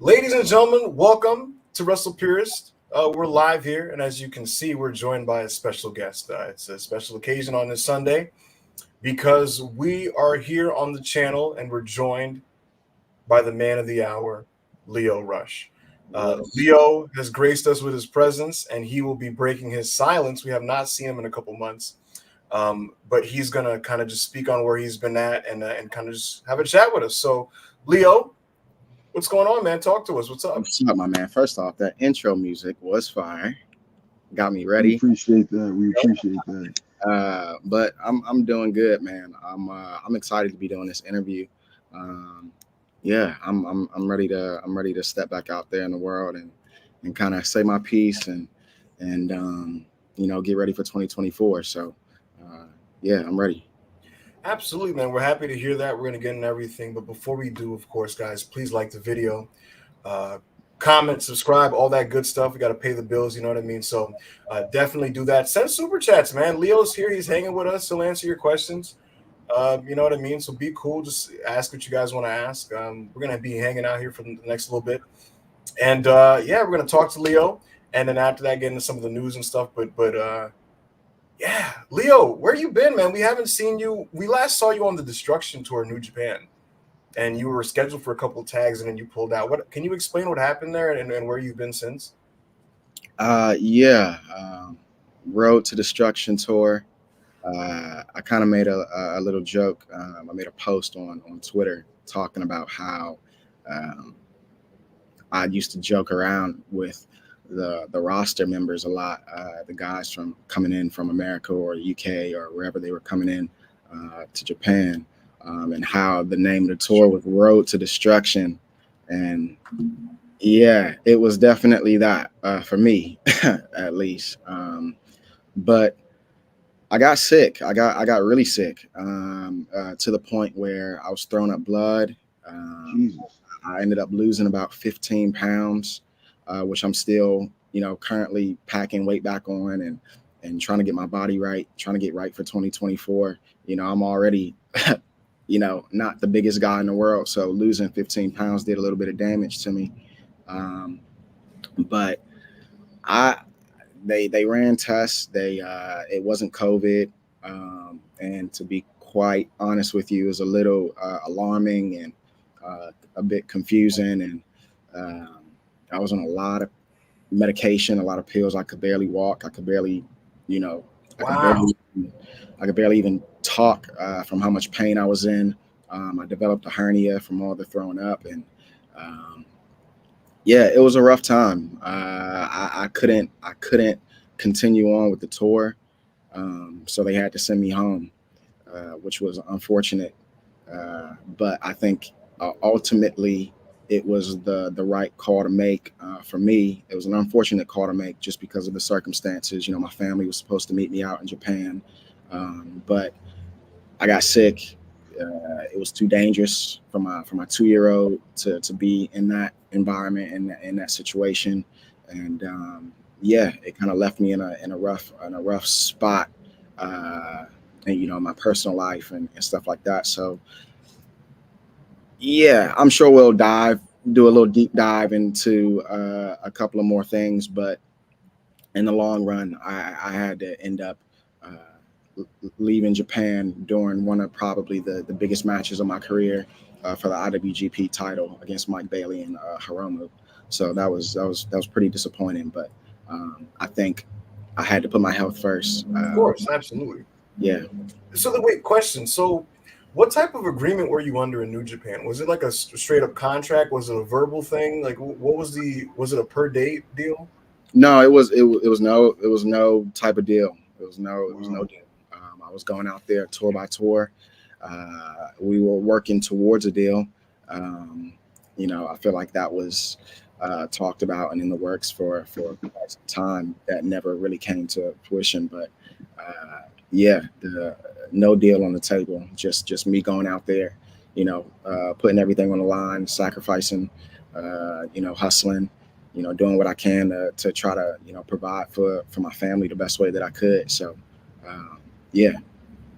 Ladies and gentlemen, welcome to Wrestle Purist. We're live here, and as you can see, we're joined by a special guest. It's a special occasion on this Sunday because we are here on the channel and we're joined by the man of the hour, Lio Rush. Lio has graced us with his presence, and he will be breaking his silence. We have not seen him in a couple months, but he's going to kind of just speak on where he's been at and kind of just have a chat with us. So, Lio, what's going on, man? Talk to us. What's up? What's up, my man? First off, that intro music was fire. Got me ready. We appreciate that. But I'm doing good, man. I'm excited to be doing this interview. Yeah, I'm ready to step back out there in the world and kind of say my piece and get ready for 2024. So yeah, I'm ready. Absolutely, man. We're happy to hear that. We're going to get into everything. But before we do, of course, guys, please like the video, comment, subscribe, all that good stuff. We got to pay the bills. You know what I mean? So definitely do that. Send super chats, man. Leo's here. He's hanging with us. He'll answer your questions. You know what I mean? So be cool. Just ask what you guys want to ask. We're going to be hanging out here for the next little bit. And yeah, we're going to talk to Lio. And then after that, get into some of the news and stuff. But yeah, Lio, where you been, man? We haven't seen you. We last saw you on the Destruction Tour, New Japan, and you were scheduled for a couple of tags, and then you pulled out. What can you explain what happened there and where you've been since? Yeah, Road to Destruction Tour. I kind of made a little joke. I made a post on Twitter talking about how I used to joke around with the roster members a lot, the guys from coming in from America or UK or wherever they were coming in to Japan, and how the name of the tour was Road to Destruction. And yeah, it was definitely that for me, at least. But I got sick. I got really sick to the point where I was throwing up blood. I ended up losing about 15 pounds. Which I'm still, currently packing weight back on and trying to get my body right, trying to get right for 2024. I'm already, not the biggest guy in the world. So losing 15 pounds did a little bit of damage to me. But they ran tests. It wasn't COVID. And to be quite honest with you, it was a little alarming and a bit confusing. And I was on a lot of medication, a lot of pills. I could barely walk. I could barely, I could barely even talk from how much pain I was in. I developed a hernia from all the throwing up, and yeah, it was a rough time. I couldn't continue on with the tour, so they had to send me home, which was unfortunate. But I think ultimately, it was the right call to make for me. It was an unfortunate call to make just because of the circumstances. My family was supposed to meet me out in Japan, but I got sick. It was too dangerous for my 2-year-old to be in that environment and in that situation, and yeah, it kind of left me in a rough spot, and my personal life and stuff like that. So. Yeah, I'm sure we'll do a little deep dive into a couple of more things, but in the long run, I had to end up leaving Japan during one of probably the biggest matches of my career for the IWGP title against Mike Bailey and Hiromu. So that was pretty disappointing, but I think I had to put my health first. Of course, absolutely. Yeah. So question. So, what type of agreement were you under in New Japan? Was it like a straight up contract? Was it a verbal thing? Like, what was was it a per day deal? No, it was no type of deal. It was no deal. I was going out there tour by tour. We were working towards a deal. I feel like that was talked about and in the works for quite some time. That never really came to fruition. But yeah, no deal on the table. Just me going out there, putting everything on the line, sacrificing, hustling, doing what I can to try to, provide for my family the best way that I could. So, yeah.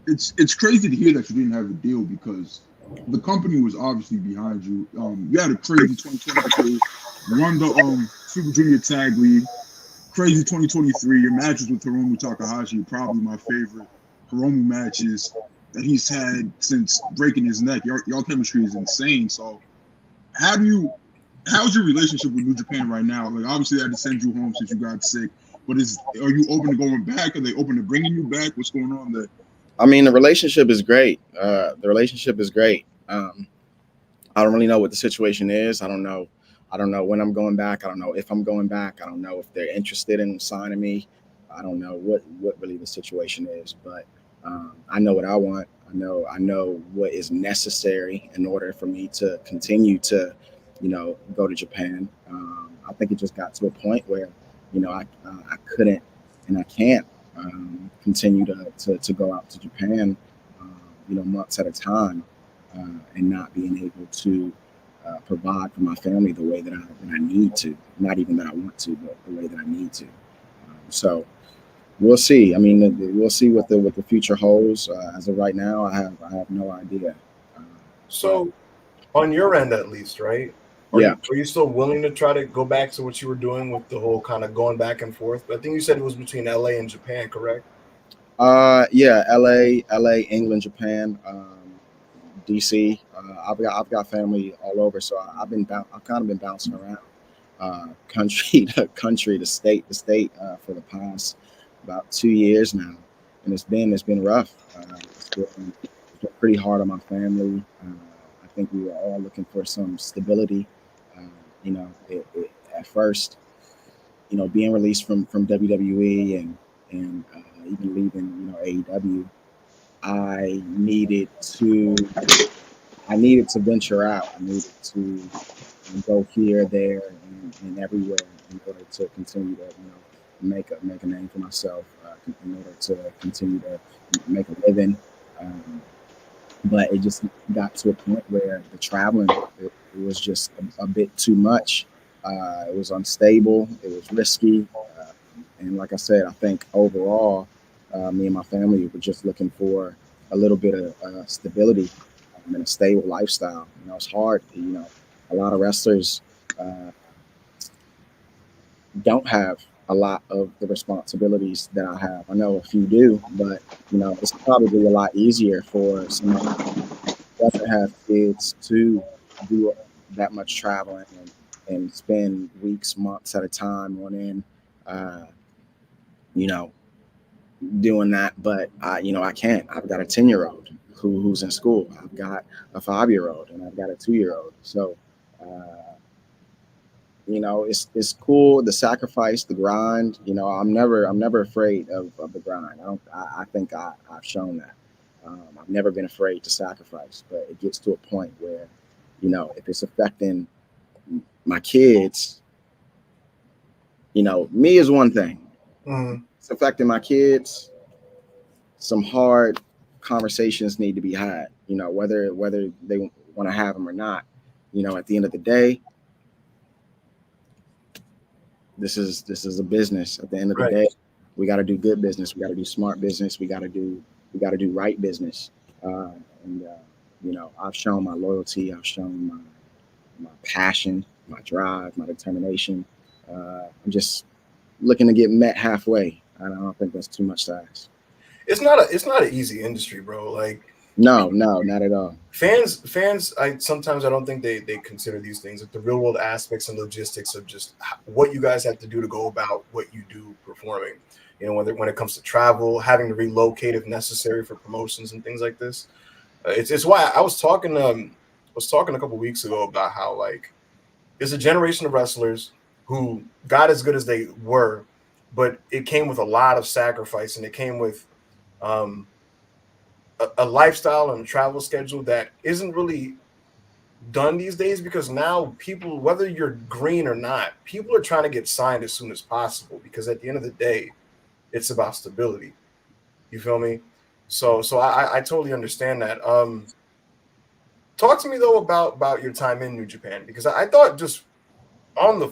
It's crazy to hear that you didn't have a deal because the company was obviously behind you. You had a crazy 2022, won the Super Junior Tag League, crazy 2023. Your matches with Hiromu Takahashi are probably my favorite Hiromu matches that he's had since breaking his neck. Your chemistry is insane. So, how do you? How's your relationship with New Japan right now? Like, obviously, they had to send you home since you got sick. But are you open to going back? Are they open to bringing you back? What's going on there? I mean, the relationship is great. The relationship is great. I don't really know what the situation is. I don't know. I don't know when I'm going back. I don't know if I'm going back. I don't know if they're interested in signing me. I don't know what really the situation is. But I know what I want. I know what is necessary in order for me to continue to, go to Japan. I think it just got to a point where, I couldn't and I can't continue to go out to Japan, months at a time, and not being able to provide for my family the way that I need to. Not even that I want to, but the way that I need to. So we'll see. I mean, we'll see what the future holds. As of right now, I have no idea. Uh, but So on your end, at least, right? yeah, Are you still willing to try to go back to what you were doing with the whole kind of going back and forth? I think you said it was between LA and Japan, correct? yeah, LA, England, Japan, DC. I've got family all over, so I've kind of been bouncing around, country to country, to state to state, for the past about 2 years now, and it's been rough. It's been pretty hard on my family. I think we were all looking for some stability. Uh, at first, being released from WWE and even leaving, AEW, I needed to I needed to venture out. I needed to go here, there, and everywhere in order to continue to, make a name for myself, in order to continue to make a living. Um, but it just got to a point where the traveling, it was just a bit too much. It was unstable. It was risky. And like I said, I think overall, me and my family were just looking for a little bit of stability, and a stable lifestyle. It's hard. A lot of wrestlers uh, don't have a lot of the responsibilities that I have. I know a few do, but it's probably a lot easier for someone who doesn't have kids to do that much traveling and spend weeks, months at a time on end, uh, you know, doing that. But I can't. I've got a 10-year-old who's in school. I've got a 5-year-old, and I've got a 2-year-old. So. It's cool, the sacrifice, the grind. I'm never afraid of the grind. I think I've shown that. I've never been afraid to sacrifice, but it gets to a point where, if it's affecting my kids, me is one thing. Mm-hmm. It's affecting my kids. Some hard conversations need to be had. Whether they want to have them or not. At the end of the day, this is a business. At the end of the Right. day, we got to do good business. We got to do smart business. We got to do right business. And I've shown my loyalty. I've shown my passion, my drive, my determination. I'm just looking to get met halfway. I don't think that's too much to ask. It's not an easy industry, bro. Like No, no, not at all. fans, I don't think they consider these things, like the real world aspects and logistics of just what you guys have to do to go about what you do performing. When it comes to travel, having to relocate if necessary for promotions and things like this. It's why I was talking a couple weeks ago about how, like, there's a generation of wrestlers who got as good as they were, but it came with a lot of sacrifice, and it came with um, a lifestyle and a travel schedule that isn't really done these days, because now people, whether you're green or not, people are trying to get signed as soon as possible, because at the end of the day, it's about stability. You feel me? So I totally understand that. Talk to me though about your time in New Japan, because I thought, just on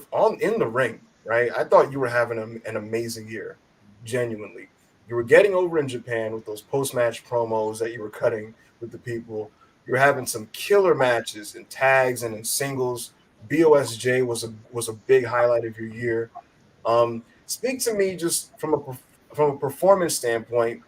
in the ring, right? I thought you were having an amazing year, genuinely. You were getting over in Japan with those post match promos that you were cutting with the people. You were having some killer matches in tags and in singles. BOSJ was a big highlight of your year. Speak to me just from a performance standpoint.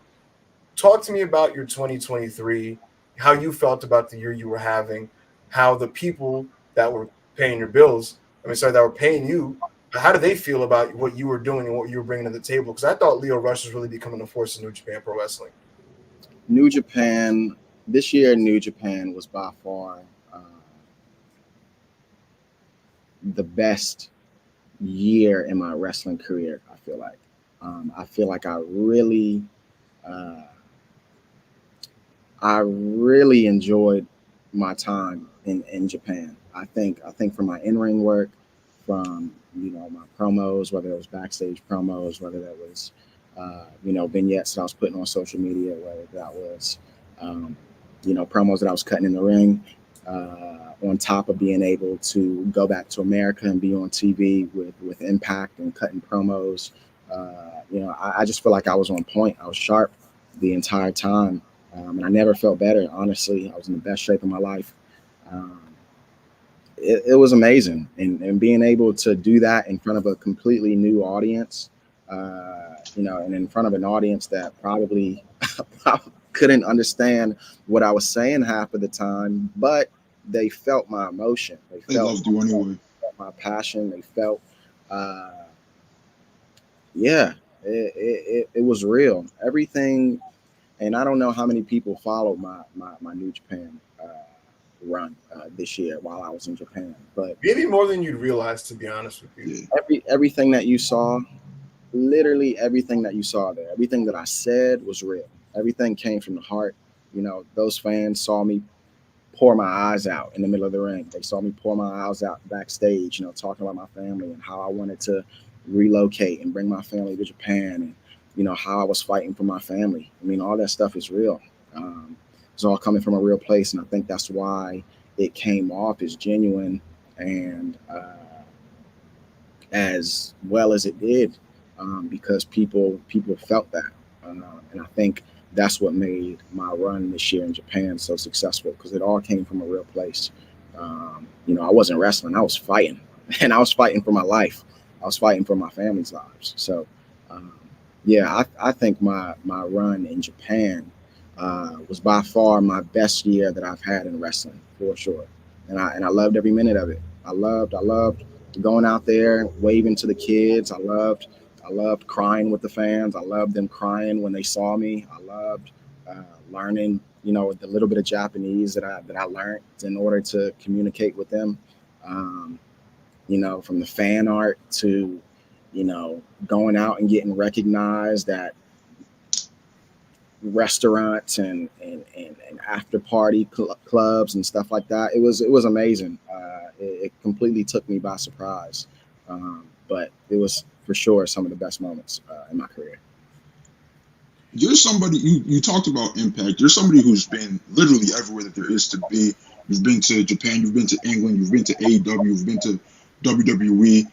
Talk to me about your 2023, how you felt about the year you were having, how the people that were paying your bills, that were paying you, how do they feel about what you were doing and what you were bringing to the table? Because I thought Lio Rush was really becoming a force in New Japan Pro Wrestling. New Japan, this year, New Japan was by far the best year in my wrestling career. I feel like I really enjoyed my time in Japan. I think from my in-ring work, from my promos, whether it was backstage promos, whether that was vignettes that I was putting on social media, whether that was promos that I was cutting in the ring, on top of being able to go back to America and be on TV with Impact and cutting promos. I just feel like I was on point. I was sharp the entire time. And I never felt better, honestly. I was in the best shape of my life. It was amazing. And being able to do that in front of a completely new audience, and in front of an audience that probably couldn't understand what I was saying half of the time, but they felt my emotion. They loved you anyway. My passion. They felt, it was real. Everything. And I don't know how many people followed my New Japan run this year while I was in Japan, but maybe more than you'd realize, to be honest with you. Everything that you saw, literally everything that you saw there, everything that I said was real. Everything came from the heart. Those fans saw me pour my eyes out in the middle of the ring. They saw me pour my eyes out backstage, talking about my family and how I wanted to relocate and bring my family to Japan, and how I was fighting for my family. All that stuff is real. It's all coming from a real place, and I think that's why it came off as genuine and as well as it did, because people felt that, and I think that's what made my run this year in Japan so successful, because it all came from a real place. I wasn't wrestling; I was fighting, and I was fighting for my life. I was fighting for my family's lives. So. I think my run in Japan was by far my best year that I've had in wrestling, for sure. And I loved every minute of it. I loved going out there, waving to the kids. I loved crying with the fans. I loved them crying when they saw me. I loved learning, the little bit of Japanese that I learned in order to communicate with them. From the fan art to going out and getting recognized at restaurants and after party clubs and stuff like that. It was amazing. It completely took me by surprise. But it was for sure some of the best moments in my career. You're somebody, you talked about Impact. You're somebody who's been literally everywhere that there is to be. You've been to Japan, you've been to England, you've been to AEW, you've been to WWE.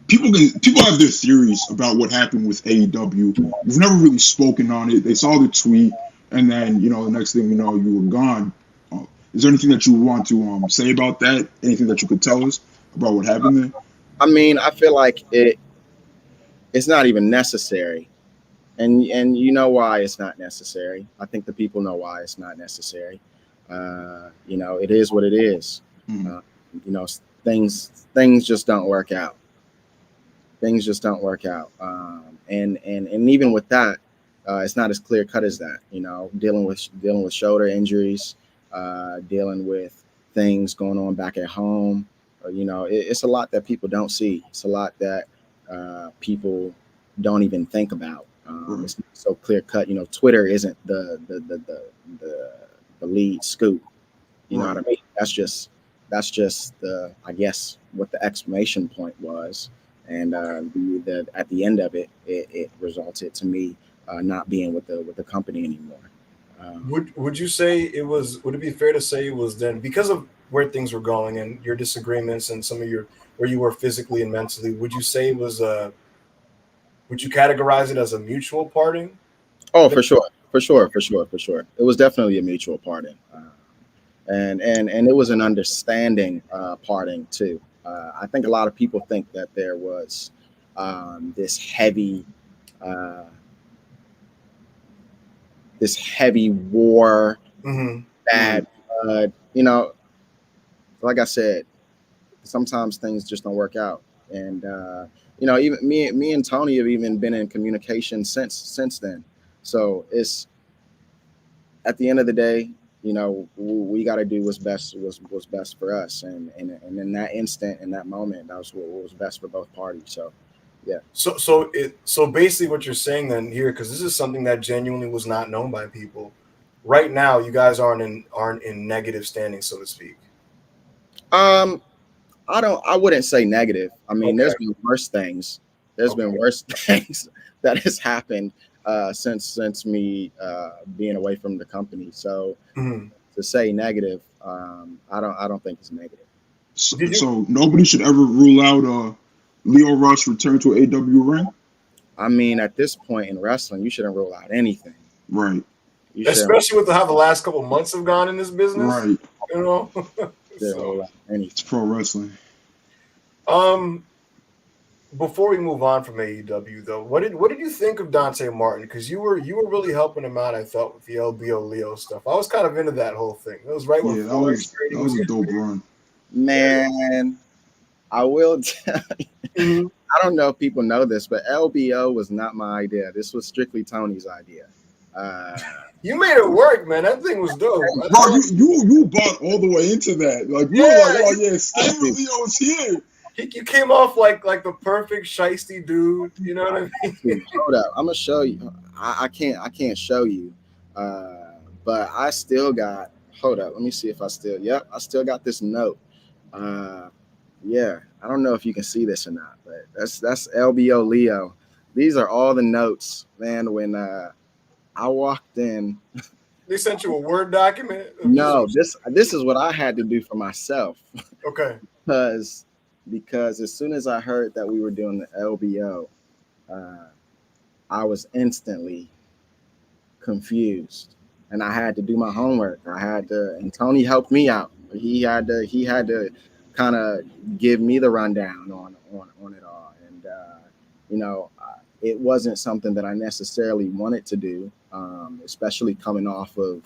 People have their theories about what happened with AEW. You've never really spoken on it. They saw the tweet, and then the next thing you know, you were gone. Is there anything that you want to say about that? Anything that you could tell us about what happened there? I feel like it's not even necessary, and you know why it's not necessary. I think the people know why it's not necessary. It is what it is. Mm-hmm. Things just don't work out. Things just don't work out. And even with that, it's not as clear cut as that. Dealing with shoulder injuries, dealing with things going on back at home. It's a lot that people don't see. It's a lot that people don't even think about. It's not so clear cut. Twitter isn't the lead scoop. You know what I mean? That's just the, I guess, what the exclamation point was. And at the end of it, it resulted to me not being with the company anymore. Would you say it was? Would it be fair to say it was then, because of where things were going and your disagreements and some of where you were physically and mentally? Would you say it was would you categorize it as a mutual parting? Oh, for sure. For sure. It was definitely a mutual parting, and it was an understanding parting too. I think a lot of people think that there was this heavy uh, war, Mm-hmm. bad blood. You know, like I said, sometimes things just don't work out, and even me and Tony have even been in communication since then. So it's at the end of the day, we got to do what's best for us, and in that instant, in that moment, that was what was best for both parties. So, yeah. So basically, what you're saying then here, because this is something that genuinely was not known by people. Right now, you guys aren't in negative standing, so to speak. I wouldn't say negative. I mean, Okay. there's been worse things. There's been worse things that has happened since me being away from the company. So to say negative, I don't think it's negative. So nobody should ever rule out Lio Rush return to AW ring. I mean, at this point in wrestling, you shouldn't rule out anything. Right. Especially with how the last couple of months have gone in this business. Right. You know. So, it's pro wrestling. Before we move on from AEW, though, what did you think of Dante Martin? Because you were really helping him out, I thought, with the LBO Leo stuff. I was kind of into that whole thing. It was right when that was a dope run. Man, I will tell you. Mm-hmm. I don't know if people know this, but LBO was not my idea. This was strictly Tony's idea. You made it work, man. That thing was dope. Bro, you bought all the way into that. Like we were like, oh yeah, Scalar Leo is here. You came off like the perfect shiesty dude. You know what I mean? Hold up, I'm gonna show you. I can't show you, but I still got. Hold up, let me see if I still. Yep, I still got this note. Yeah, I don't know if you can see this or not, but that's LBO Leo. These are all the notes, man. When I walked in, they sent you a Word document. No, this is what I had to do for myself. Okay. Because as soon as I heard that we were doing the LBO, I was instantly confused, and I had to do my homework. And Tony helped me out. He had to kind of give me the rundown on it all, and it wasn't something that I necessarily wanted to do, especially coming off of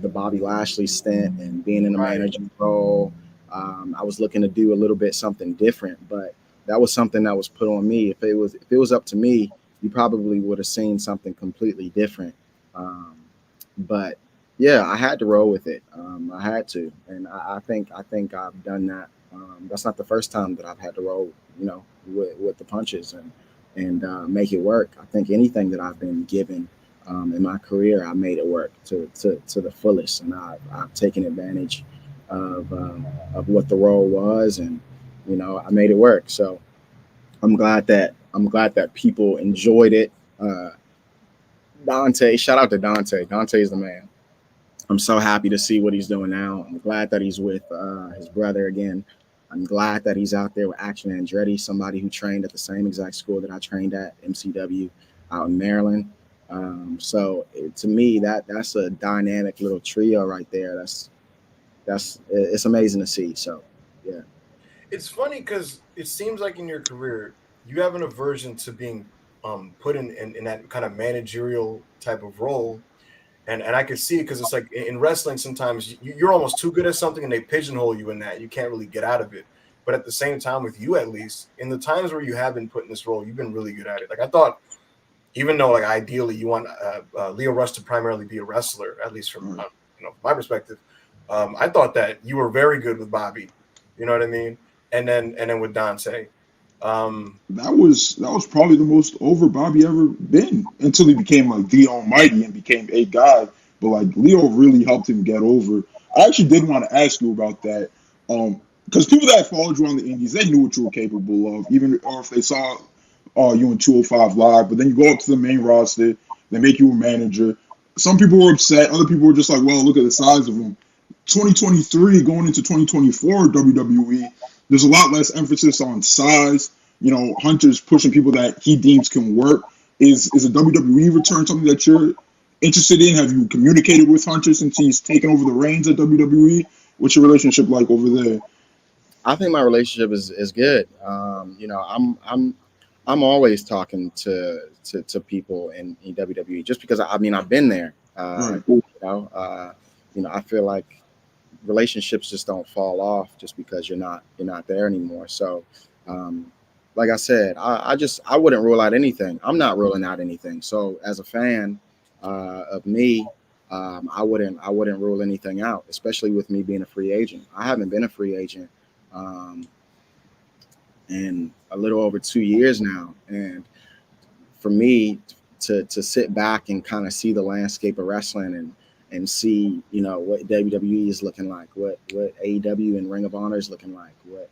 the Bobby Lashley stint and being in a managing role. I was looking to do a little bit something different, but that was something that was put on me. If it was up to me, you probably would have seen something completely different. But yeah, I had to roll with it. I had to, and I think I've done that. That's not the first time that I've had to roll, with the punches and make it work. I think anything that I've been given in my career, I made it work to the fullest, and I've taken advantage of what the role was, and I made it work. So I'm glad that people enjoyed it. Dante, shout out to Dante. Dante is the man. I'm so happy to see what he's doing now. I'm glad that he's with his brother again. I'm glad that he's out there with Action Andretti, somebody who trained at the same exact school that I trained at, MCW, out in Maryland. So to me, that's a dynamic little trio right there. It's amazing to see. So, yeah. It's funny because it seems like in your career, you have an aversion to being put in that kind of managerial type of role. And I can see it because it's like in wrestling, sometimes you're almost too good at something and they pigeonhole you in that. You can't really get out of it. But at the same time, with you at least, in the times where you have been put in this role, you've been really good at it. Like I thought, even though like ideally you want Lio Rush to primarily be a wrestler, at least from my perspective, I thought that you were very good with Bobby. You know what I mean? And then with Dante. That was probably the most over Bobby ever been until he became like the Almighty and became a guy. But like Leo really helped him get over. I actually did want to ask you about that, because people that followed you on the Indies, they knew what you were capable of, even or if they saw you in 205 Live. But then you go up to the main roster, they make you a manager. Some people were upset. Other people were just like, well, look at the size of him. 2023 going into 2024 WWE. There's a lot less emphasis on size. Hunter's pushing people that he deems can work. Is a WWE return something that you're interested in? Have you communicated with Hunter since he's taken over the reins at WWE? What's your relationship like over there? I think my relationship is good. I'm always talking to people in WWE just because I mean I've been there. Right. I feel like relationships just don't fall off just because you're not there anymore. So, like I said, I wouldn't rule out anything. I'm not ruling out anything. So as a fan of me, I wouldn't rule anything out, especially with me being a free agent. I haven't been a free agent um, in a little over 2 years now, and for me to sit back and kind of see the landscape of wrestling and see what WWE is looking like, what AEW and Ring of Honor is looking like, what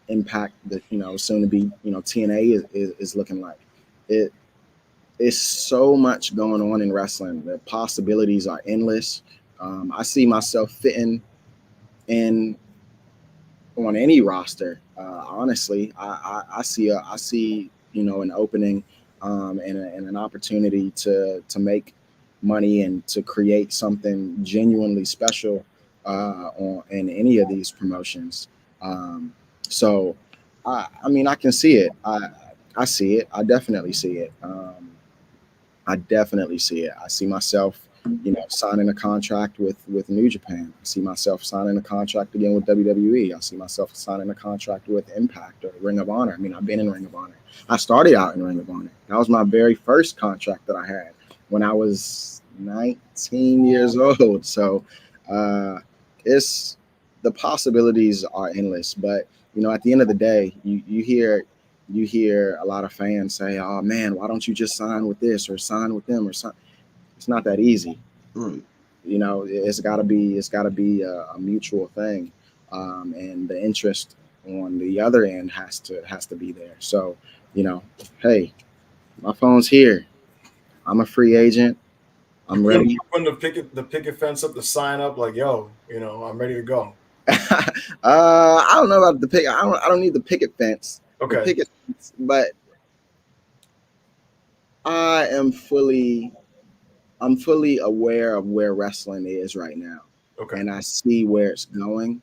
Impact that soon to be TNA is looking like. It's so much going on in wrestling. The possibilities are endless. I see myself fitting in on any roster. Honestly, I see an opening and an opportunity to make money and to create something genuinely special in any of these promotions. So, I mean, I can see it. I see it. I definitely see it. I definitely see it. I see myself, signing a contract with New Japan. I see myself signing a contract again with WWE. I see myself signing a contract with Impact or Ring of Honor. I mean, I've been in Ring of Honor. I started out in Ring of Honor. That was my very first contract that I had when I was 19 years old. So, it's the possibilities are endless. But at the end of the day, you hear a lot of fans say, "Oh man, why don't you just sign with this or sign with them or something?" It's not that easy. Right. It's got to be a mutual thing, and the interest on the other end has to be there. So, hey, my phone's here. I'm a free agent. I'm ready. Putting the picket fence up, the sign up, like, yo, I'm ready to go. I don't know about the picket. I don't need the picket fence. The Okay. picket fence, but I am fully I'm fully aware of where wrestling is right now, Okay. and I see where it's going.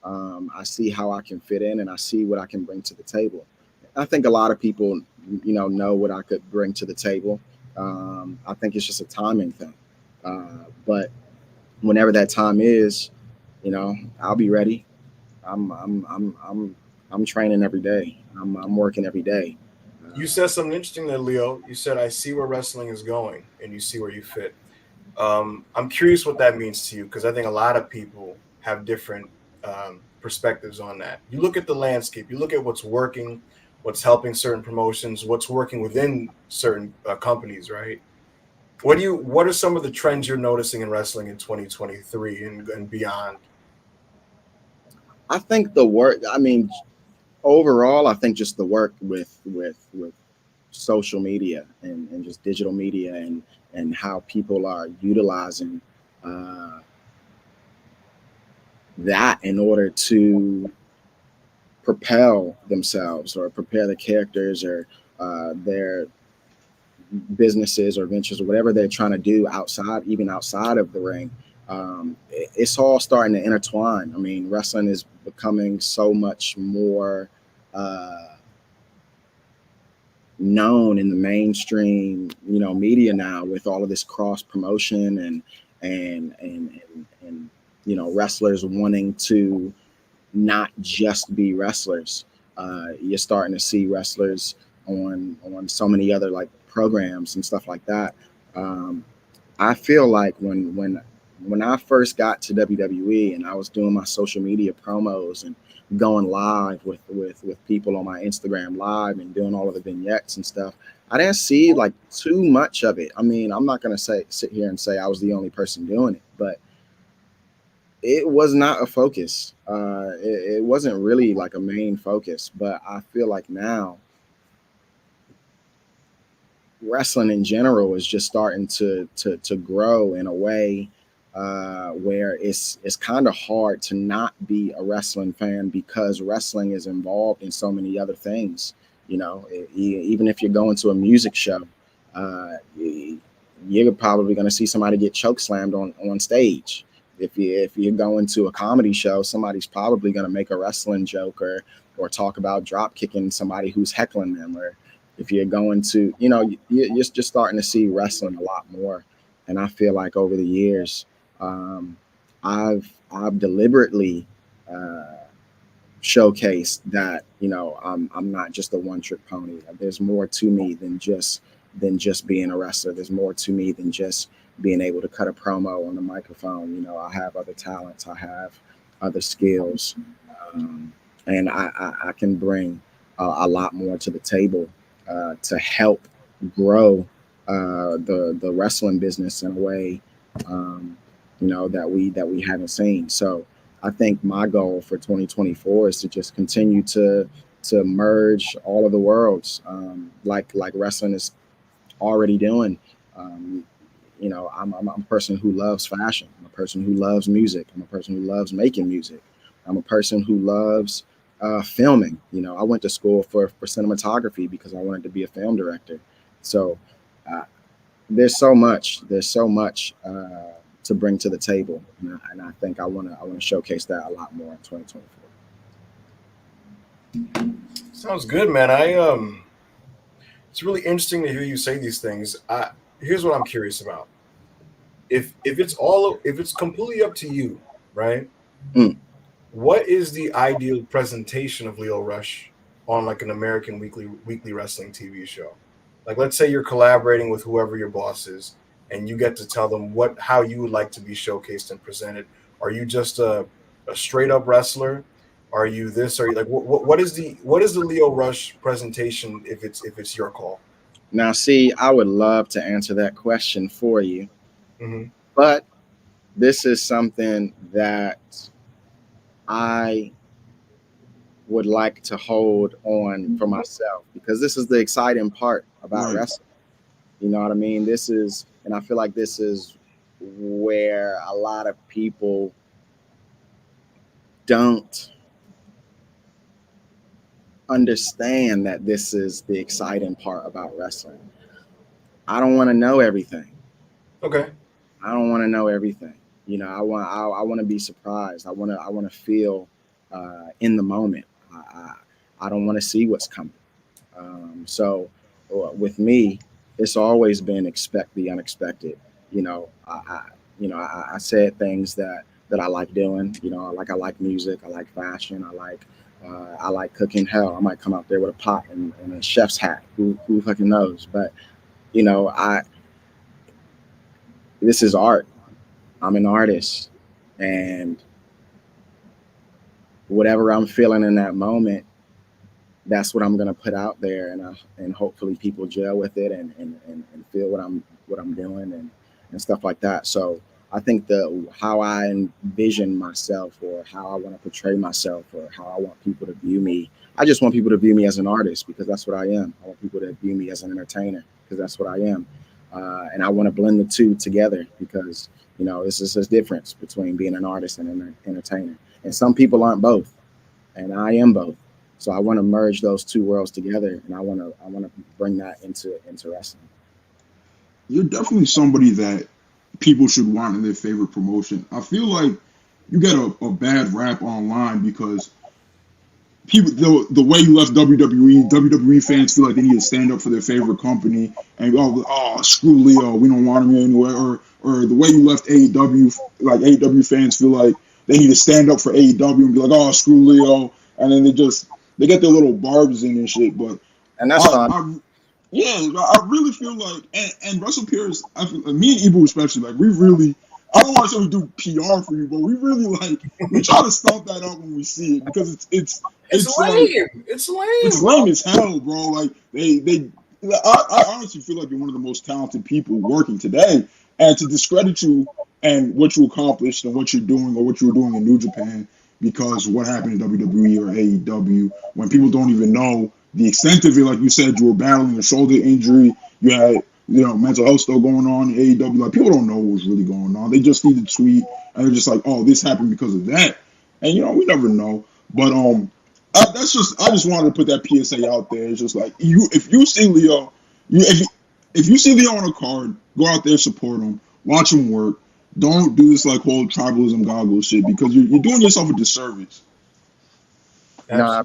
I see how I can fit in, and I see what I can bring to the table. I think a lot of people, know what I could bring to the table. I think it's just a timing thing. But whenever that time is, I'll be ready. I'm training every day. I'm working every day. You said something interesting there, Leo. You said, I see where wrestling is going and you see where you fit. I'm curious what that means to you, because I think a lot of people have different perspectives on that. You look at the landscape, you look at what's working, what's helping certain promotions, what's working within certain companies, right? What are some of the trends you're noticing in wrestling in 2023 and beyond? I think the work. I mean, overall, I think just the work with social media and just digital media and how people are utilizing uh, that in order to propel themselves or prepare the characters or their businesses or ventures or whatever they're trying to do even outside of the ring. It's all starting to intertwine. I mean, wrestling is becoming so much more known in the mainstream, media now, with all of this cross promotion and wrestlers wanting to not just be wrestlers. You're starting to see wrestlers on so many other like programs and stuff like that. Um, I feel like when I first got to WWE and I was doing my social media promos and going live with people on my Instagram live and doing all of the vignettes and stuff, I didn't see like too much of it. I mean, I'm not gonna sit here and say I was the only person doing it, but it was not a focus. It wasn't really like a main focus. But I feel like now wrestling in general is just starting to grow in a way where it's kind of hard to not be a wrestling fan, because wrestling is involved in so many other things. Even if you're going to a music show, you're probably going to see somebody get choke slammed on stage. If you're going to a comedy show, somebody's probably going to make a wrestling joke or talk about drop kicking somebody who's heckling them. Or if you're going to, you're just starting to see wrestling a lot more. And I feel like over the years, I've deliberately showcased that I'm not just a one trick pony. There's more to me than just being a wrestler. There's more to me than just being able to cut a promo on the microphone. I have other talents. I have other skills, and I can bring a lot more to the table to help grow the wrestling business in a way that we haven't seen. So I think my goal for 2024 is to just continue to merge all of the worlds, like wrestling is already doing. I'm a person who loves fashion. I'm a person who loves music. I'm a person who loves making music. I'm a person who loves filming. I went to school for cinematography because I wanted to be a film director. So there's so much to bring to the table, and I think I want to showcase that a lot more in 2024. Sounds good, man. It's really interesting to hear you say these things. Here's what I'm curious about. If it's completely up to you, right? What is the ideal presentation of Lio Rush on like an American weekly wrestling TV show? Like, let's say you're collaborating with whoever your boss is, and you get to tell them how you would like to be showcased and presented. Are you just a straight up wrestler? Are you this? Are you like what is the Lio Rush presentation if it's your call? Now, see, I would love to answer that question for you, but this is something that I would like to hold on for myself, because this is the exciting part about wrestling. You know what I mean? And I feel like this is where a lot of people don't understand that this is the exciting part about wrestling. I don't want to know everything. Okay. I don't want to know everything. I want to be surprised. I want to feel in the moment. I don't want to see what's coming. So with me, it's always been expect the unexpected. I said things that I like doing. I like music. I like fashion. I like cooking. Hell, I might come out there with a pot and a chef's hat. Who fucking knows? But this is art. I'm an artist, and whatever I'm feeling in that moment, that's what I'm gonna put out there, and hopefully people gel with it and feel what I'm doing and stuff like that. So I think how I envision myself, or how I want to portray myself, or how I want people to view me. I just want people to view me as an artist, because that's what I am. I want people to view me as an entertainer, because that's what I am. And I want to blend the two together, because this is a difference between being an artist and an entertainer. And some people aren't both, and I am both. So I want to merge those two worlds together, and I want to bring that into wrestling. You're definitely somebody that people should want in their favorite promotion. I feel like you get a bad rap online because people, the way you left WWE fans feel like they need to stand up for their favorite company and go, oh, screw Lio, we don't want him anywhere. Or the way you left AEW, like AEW fans feel like they need to stand up for AEW and be like, oh, screw Lio. And then they get their little barbs in and shit. And that's fine. I really feel like, and Russell Pierce, me and Ibu especially, like, we really, I don't want to say we do PR for you, but we really, like, we try to stomp that out when we see it, because it's lame. Like, it's lame. It's lame as hell, bro. Like, I honestly feel like you're one of the most talented people working today, and to discredit you and what you accomplished and what you're doing, or what you were doing in New Japan, because what happened in WWE or AEW, when people don't even know the extent of it. Like you said, you were battling a shoulder injury. You had, mental health stuff going on in AEW. Like, people don't know what was really going on. They just see the tweet and they're just like, oh, this happened because of that. And, we never know. But I just wanted to put that PSA out there. It's just like, if you see Lio, if you see Lio on a card, Go out there, support him, watch him work. Don't do this like whole tribalism goggles shit because you're doing yourself a disservice. No, I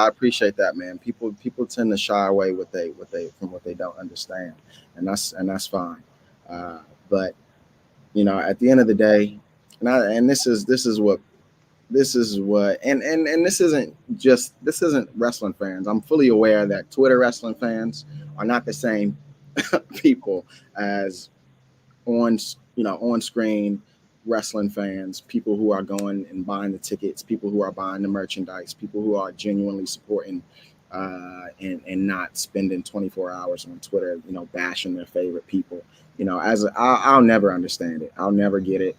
appreciate that, man. People tend to shy away from what they don't understand, and that's fine. But you know, at the end of the day, and this is what and this isn't wrestling fans. I'm fully aware that Twitter wrestling fans are not the same people as on screen wrestling fans, people who are going and buying the tickets, people who are buying the merchandise, people who are genuinely supporting and not spending 24 hours on Twitter, bashing their favorite people. I'll never understand it. I'll never get it.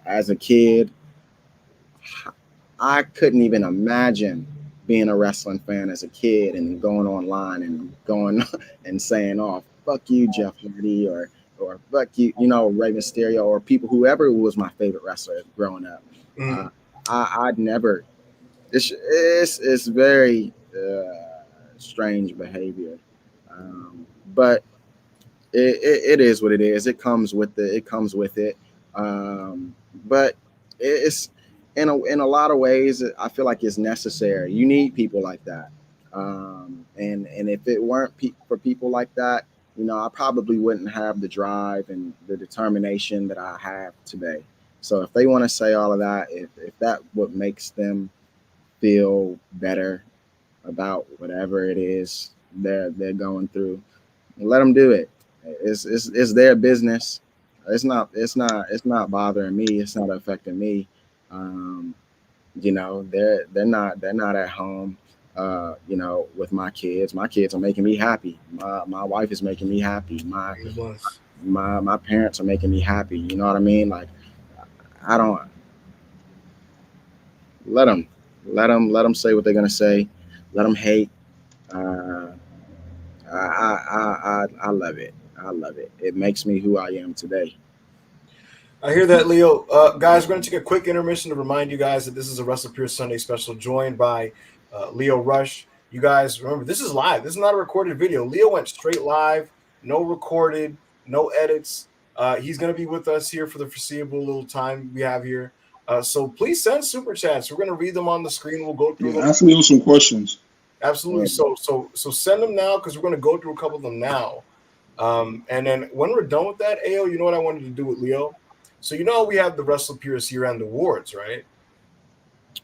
As a kid, I couldn't even imagine being a wrestling fan as a kid and going online and going and saying, "Oh, fuck you, Jeff Hardy," or fuck you, Rey Mysterio, or people, whoever was my favorite wrestler growing up. I'd never. It's very strange behavior, but it is what it is. It comes with it. But it's in a lot of ways, I feel like it's necessary. You need people like that, and if it weren't for people like that, I probably wouldn't have the drive and the determination that I have today. So if they want to say all of that, if that what makes them feel better about whatever it is they're going through, let them do it. It's their business. It's not bothering me. It's not affecting me. They're not at home. With my kids. My kids are making me happy. My wife is making me happy. My parents are making me happy. You know what I mean? Like, I don't let them say what they're gonna say. Let them hate. I love it. I love it. It makes me who I am today. I hear that, Leo. Guys, we're going to take a quick intermission to remind you guys that this is a Wrestle Pure Sunday special joined by Lio Rush. You guys remember, this is live. This is not a recorded video. Leo went straight live, no recorded, no edits. He's going to be with us here for the foreseeable little time we have here. So please send super chats. We're going to read them on the screen. We'll go through them. Ask Leo some questions. Absolutely. So send them now because we're going to go through a couple of them now. And then when we're done with that, AO, you know what I wanted to do with Leo? So we have the Wrestle Purists year-end awards, right?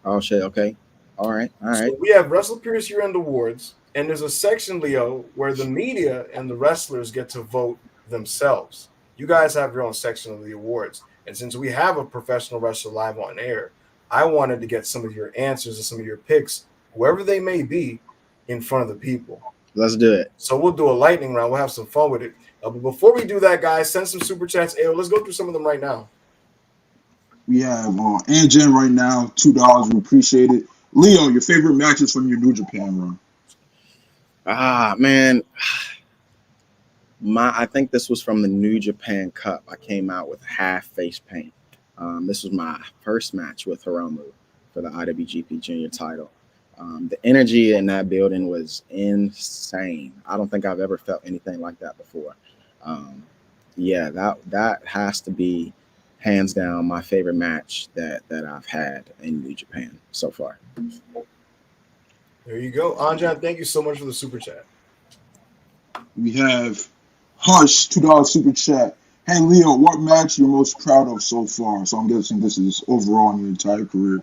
Oh shit. Okay. All right. So we have Wrestle Purists year-end awards, and there's a section, Leo, where the media and the wrestlers get to vote themselves. You guys have your own section of the awards, and since we have a professional wrestler live on air, I wanted to get some of your answers and some of your picks, whoever they may be, in front of the people. Let's do it. So we'll do a lightning round. We'll have some fun with it. But before we do that, guys, send some super chats. Ayo, let's go through some of them right now. We have Anjen right now, $2. We appreciate it. Leo, your favorite matches from your New Japan run? Man, I think this was from the New Japan Cup. I came out with half face paint. This was my first match with Hiromu for the IWGP Junior title. The energy in that building was insane. I don't think I've ever felt anything like that before. That has to be hands down my favorite match that I've had in New Japan so far. There you go. Anjan, thank you so much for the super chat. We have Hush, $2 super chat. Hey, Leo, what match you're most proud of so far? So I'm guessing this is overall in your entire career.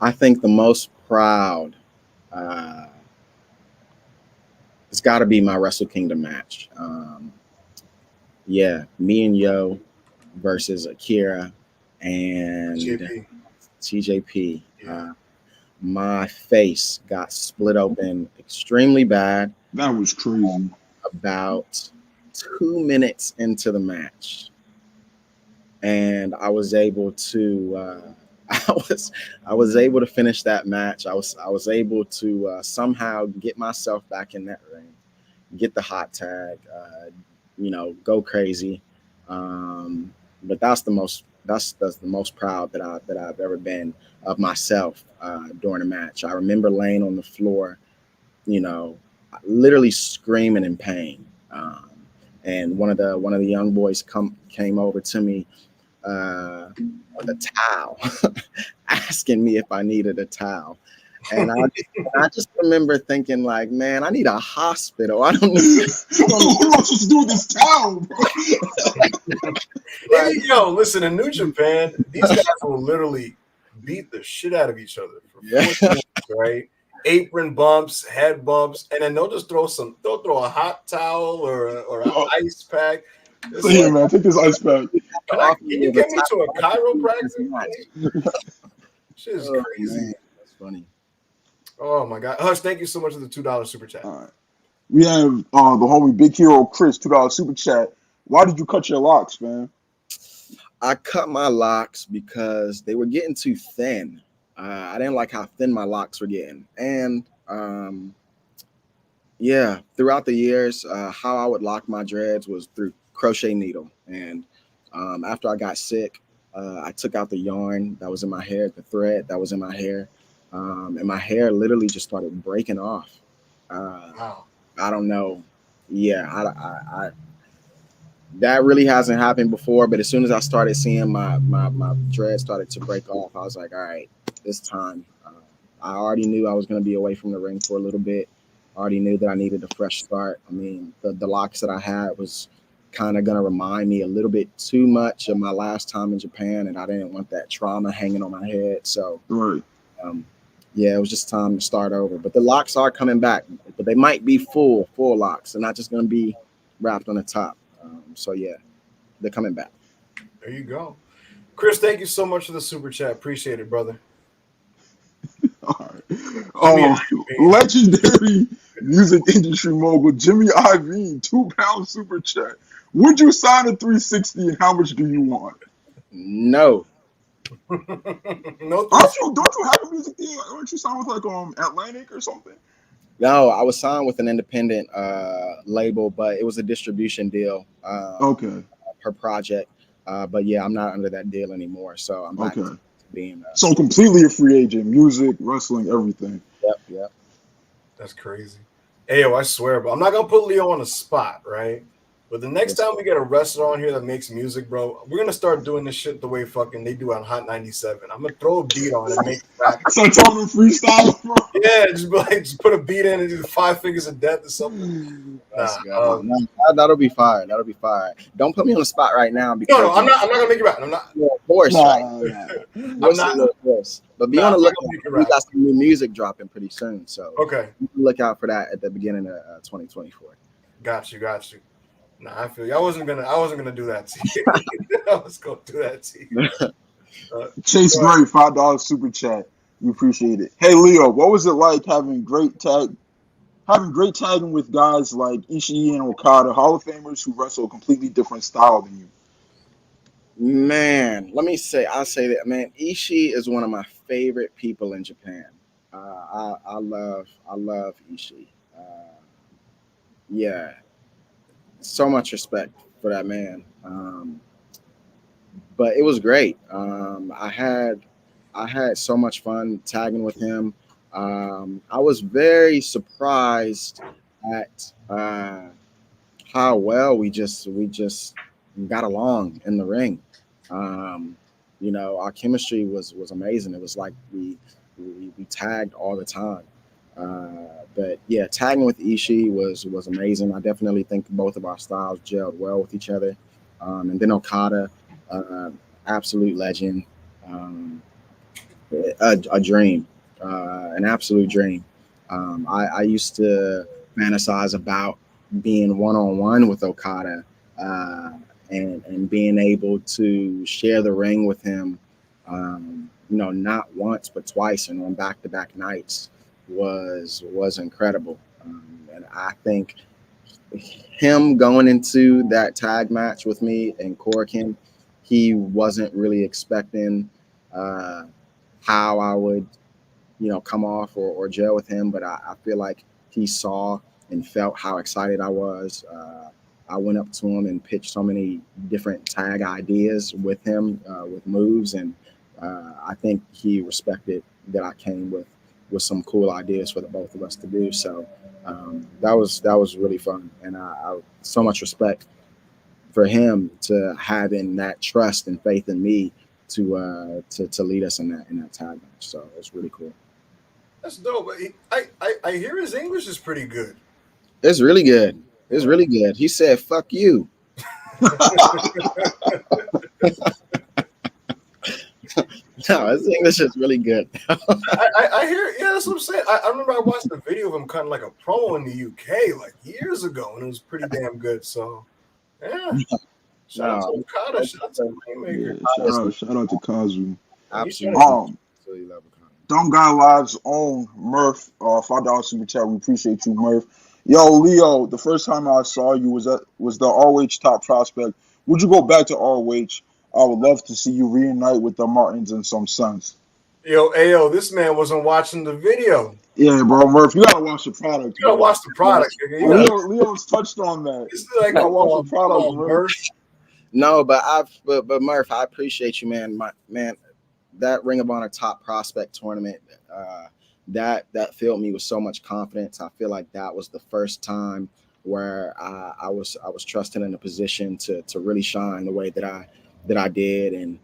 I think the most proud, it's got to be my Wrestle Kingdom match. Me and Yo versus Akira and TJP. My face got split open extremely bad. That was crazy. About 2 minutes into the match, and I was able to I was able to finish that match. I was able to somehow get myself back in that ring, get the hot tag, go crazy. But that's the most proud that I've ever been of myself during a match. I remember laying on the floor, literally screaming in pain. and one of the young boys came over to me with a towel, asking me if I needed a towel. And I just remember thinking, like, man, I need a hospital. I don't need. What am I supposed to do with this towel, bro? Like, yo, listen, in New Japan, these guys will literally beat the shit out of each other for 40 minutes, right? Apron bumps, head bumps, and then they'll just throw a hot towel or an ice pack. So here, man, take this ice pack. Can you get me to a chiropractor? Shit is crazy. Man, that's funny. Oh my God, Hush! Thank you so much for the $2 super chat. All right. We have the homie Big Hero Chris, $2 super chat. Why did you cut your locks, man? I cut my locks because they were getting too thin. I didn't like how thin my locks were getting, and yeah, throughout the years, how I would lock my dreads was through crochet needle. And after I got sick, I took out the yarn that was in my hair, the thread that was in my hair, and my hair literally just started breaking off. Wow. I don't know. Yeah, I that really hasn't happened before. But as soon as I started seeing my dreads started to break off, I was like, all right, this time. I already knew I was going to be away from the ring for a little bit. I already knew that I needed a fresh start. I mean, the locks that I had was kind of going to remind me a little bit too much of my last time in Japan, and I didn't want that trauma hanging on my head. So, Right. Yeah, it was just time to start over. But the locks are coming back, but they might be full locks. They're not just going to be wrapped on the top. So, yeah, they're coming back. There you go. Chris, thank you so much for the super chat. Appreciate it, brother. All right. Legendary music industry mogul Jimmy Iovine, £2 super chat. Would you sign a 360 and how much do you want? No. No, Don't you have a music deal? Aren't you signed with like Atlantic or something? No, I was signed with an independent label, but it was a distribution deal Okay. per project. But yeah, I'm not under that deal anymore. So I'm back to being so completely a free agent, music, wrestling, everything. Yep. That's crazy. Hey, yo, I swear, but I'm not gonna put Lio on the spot, right? But the next time we get a wrestler on here that makes music, bro, we're gonna start doing this shit the way fucking they do on Hot 97. I'm gonna throw a beat on and make it back. So telling them freestyle, bro. Yeah, just put a beat in and do the 5 fingers of death or something. That'll be fire. That'll be fire. Don't put me on the spot right now because no, I'm not gonna make you rap. I'm not. Of course, I'm not. But be on the lookout. We got some new music dropping pretty soon, so okay, look out for that at the beginning of 2024. Got you. Nah, I feel you. I wasn't gonna do that to you. I was gonna do that to you. Chase Gray, $5 super chat. We appreciate it. Hey Leo, what was it like having great tagging with guys like Ishii and Okada, Hall of Famers who wrestle a completely different style than you? Man, I'll say that, man, Ishii is one of my favorite people in Japan. I love Ishii. Yeah, so much respect for that man. But it was great. I had so much fun tagging with him. I was very surprised at how well we just got along in the ring. Our chemistry was amazing. It was like we tagged all the time. But yeah, tagging with Ishii was amazing. I definitely think both of our styles gelled well with each other. And then Okada, absolute legend, a dream, an absolute dream. I used to fantasize about being one-on-one with Okada and being able to share the ring with him, not once but twice and on back-to-back nights was incredible. And I think him going into that tag match with me and Korakuen, he wasn't really expecting how I would, come off or gel with him. But I feel like he saw and felt how excited I was. I went up to him and pitched so many different tag ideas with him, with moves. And I think he respected that I came with with some cool ideas for the both of us to do. So that was really fun, and I so much respect for him to having that trust and faith in me to lead us in that tag match. So it's really cool. That's dope. I hear his English is pretty good. It's really good. It's really good. He said, "Fuck you." No, his English is really good. I hear. Yeah, that's what I'm saying. I remember I watched a video of him cutting like a promo in the UK like years ago, and it was pretty damn good. So, yeah. Shout out to Okada. Shout out to the Rainmaker. Shout out to Kazu. Absolutely. Absolutely love Okada. Dumb Guy Live's own Murph, $5 super chat. We appreciate you, Murph. Yo, Leo, the first time I saw you was the ROH top prospect. Would you go back to ROH? I would love to see you reunite with the Martins in some sense. Yo, Ayo, this man wasn't watching the video. Yeah, bro, Murph, you gotta watch the product. You gotta watch the product. Leo's touched on that. It's like I watch the product, Murph. No, but Murph, I appreciate you, man. Man, that Ring of Honor top prospect tournament, that filled me with so much confidence. I feel like that was the first time where I was trusted in a position to really shine the way that I did, and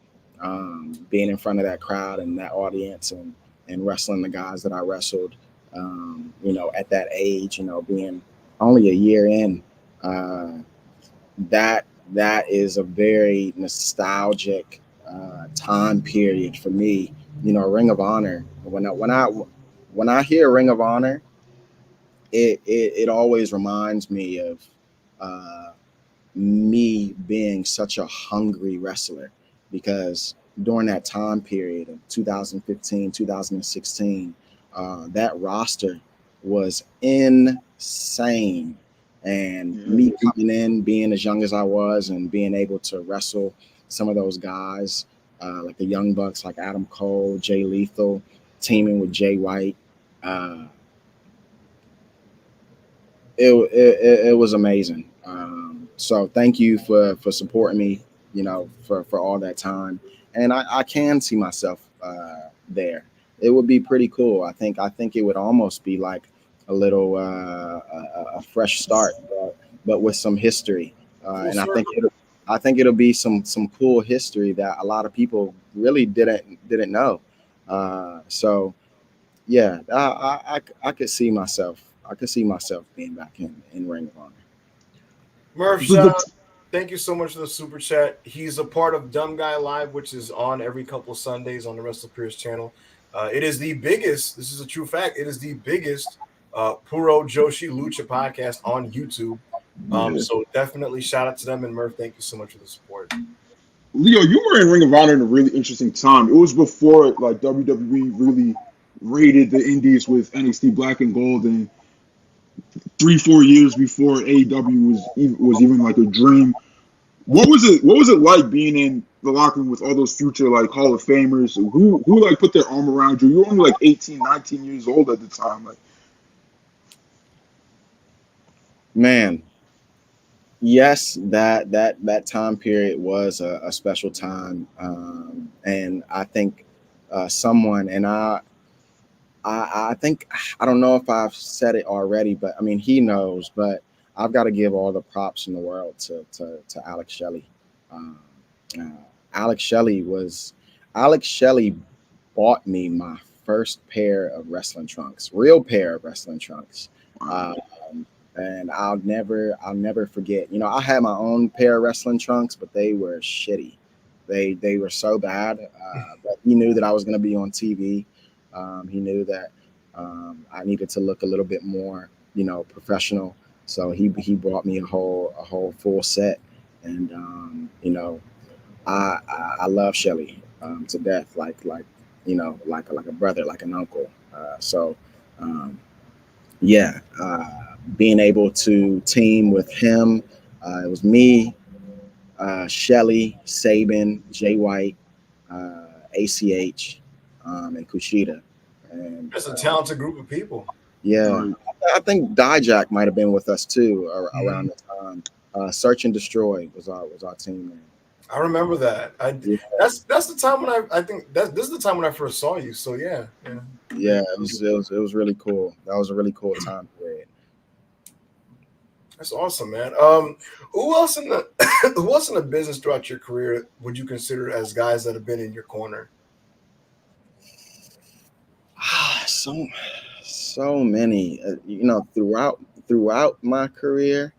being in front of that crowd and that audience, and wrestling the guys that I wrestled, at that age, being only a year in, that is a very nostalgic time period for me. Ring of Honor. When I hear Ring of Honor, it always reminds me of me being such a hungry wrestler, because during that time period of 2015, 2016, that roster was insane. And me coming in, being as young as I was, and being able to wrestle some of those guys, like the Young Bucks, like Adam Cole, Jay Lethal, teaming with Jay White, it was amazing. So thank you for supporting me, for all that time. And I can see myself there. It would be pretty cool. I think it would almost be like a little a fresh start, but with some history. And I think it'll be some cool history that a lot of people really didn't know. So yeah, I could see myself. I could see myself being back in Ring of Honor. Murph, thank you so much for the super chat. He's a part of Dumb Guy Live, which is on every couple of Sundays on the WrestlePeers channel. It is the biggest. This is a true fact. It is the biggest Puro Joshi Lucha podcast on YouTube. So definitely shout out to them. And Murph, thank you so much for the support. Leo, you were in Ring of Honor in a really interesting time. It was before like WWE really raided the indies with NXT Black and Gold, and 3-4 years before AEW was even like a dream. What was it like being in the locker room with all those future like Hall of Famers who like put their arm around you? You were only like 18, 19 years old at the time. Like, man, yes, that time period was a special time, and I think someone, and I think, I don't know if I've said it already, but I mean, he knows, but I've got to give all the props in the world to Alex Shelley. Alex Shelley bought me my first pair of wrestling trunks, real pair of wrestling trunks. And I'll never forget. I had my own pair of wrestling trunks, but they were shitty. They were so bad. But he knew that I was going to be on TV. He knew that I needed to look a little bit more, professional. So he bought me a whole full set, and I love Shelley to death, like a brother, like an uncle. Being able to team with him, it was me, Shelley, Sabin, Jay White, ACH. And Kushida. And that's a talented group of people. Yeah. I think Dijak might have been with us too around the time. Search and Destroy was our team name. I remember that. Yeah, That's the time when I think that this is the time when I first saw you. So yeah. yeah, it was really cool. That was a really cool time period. That's awesome, man. Who else in the who else in the business throughout your career would you consider as guys that have been in your corner? So many. Throughout my career,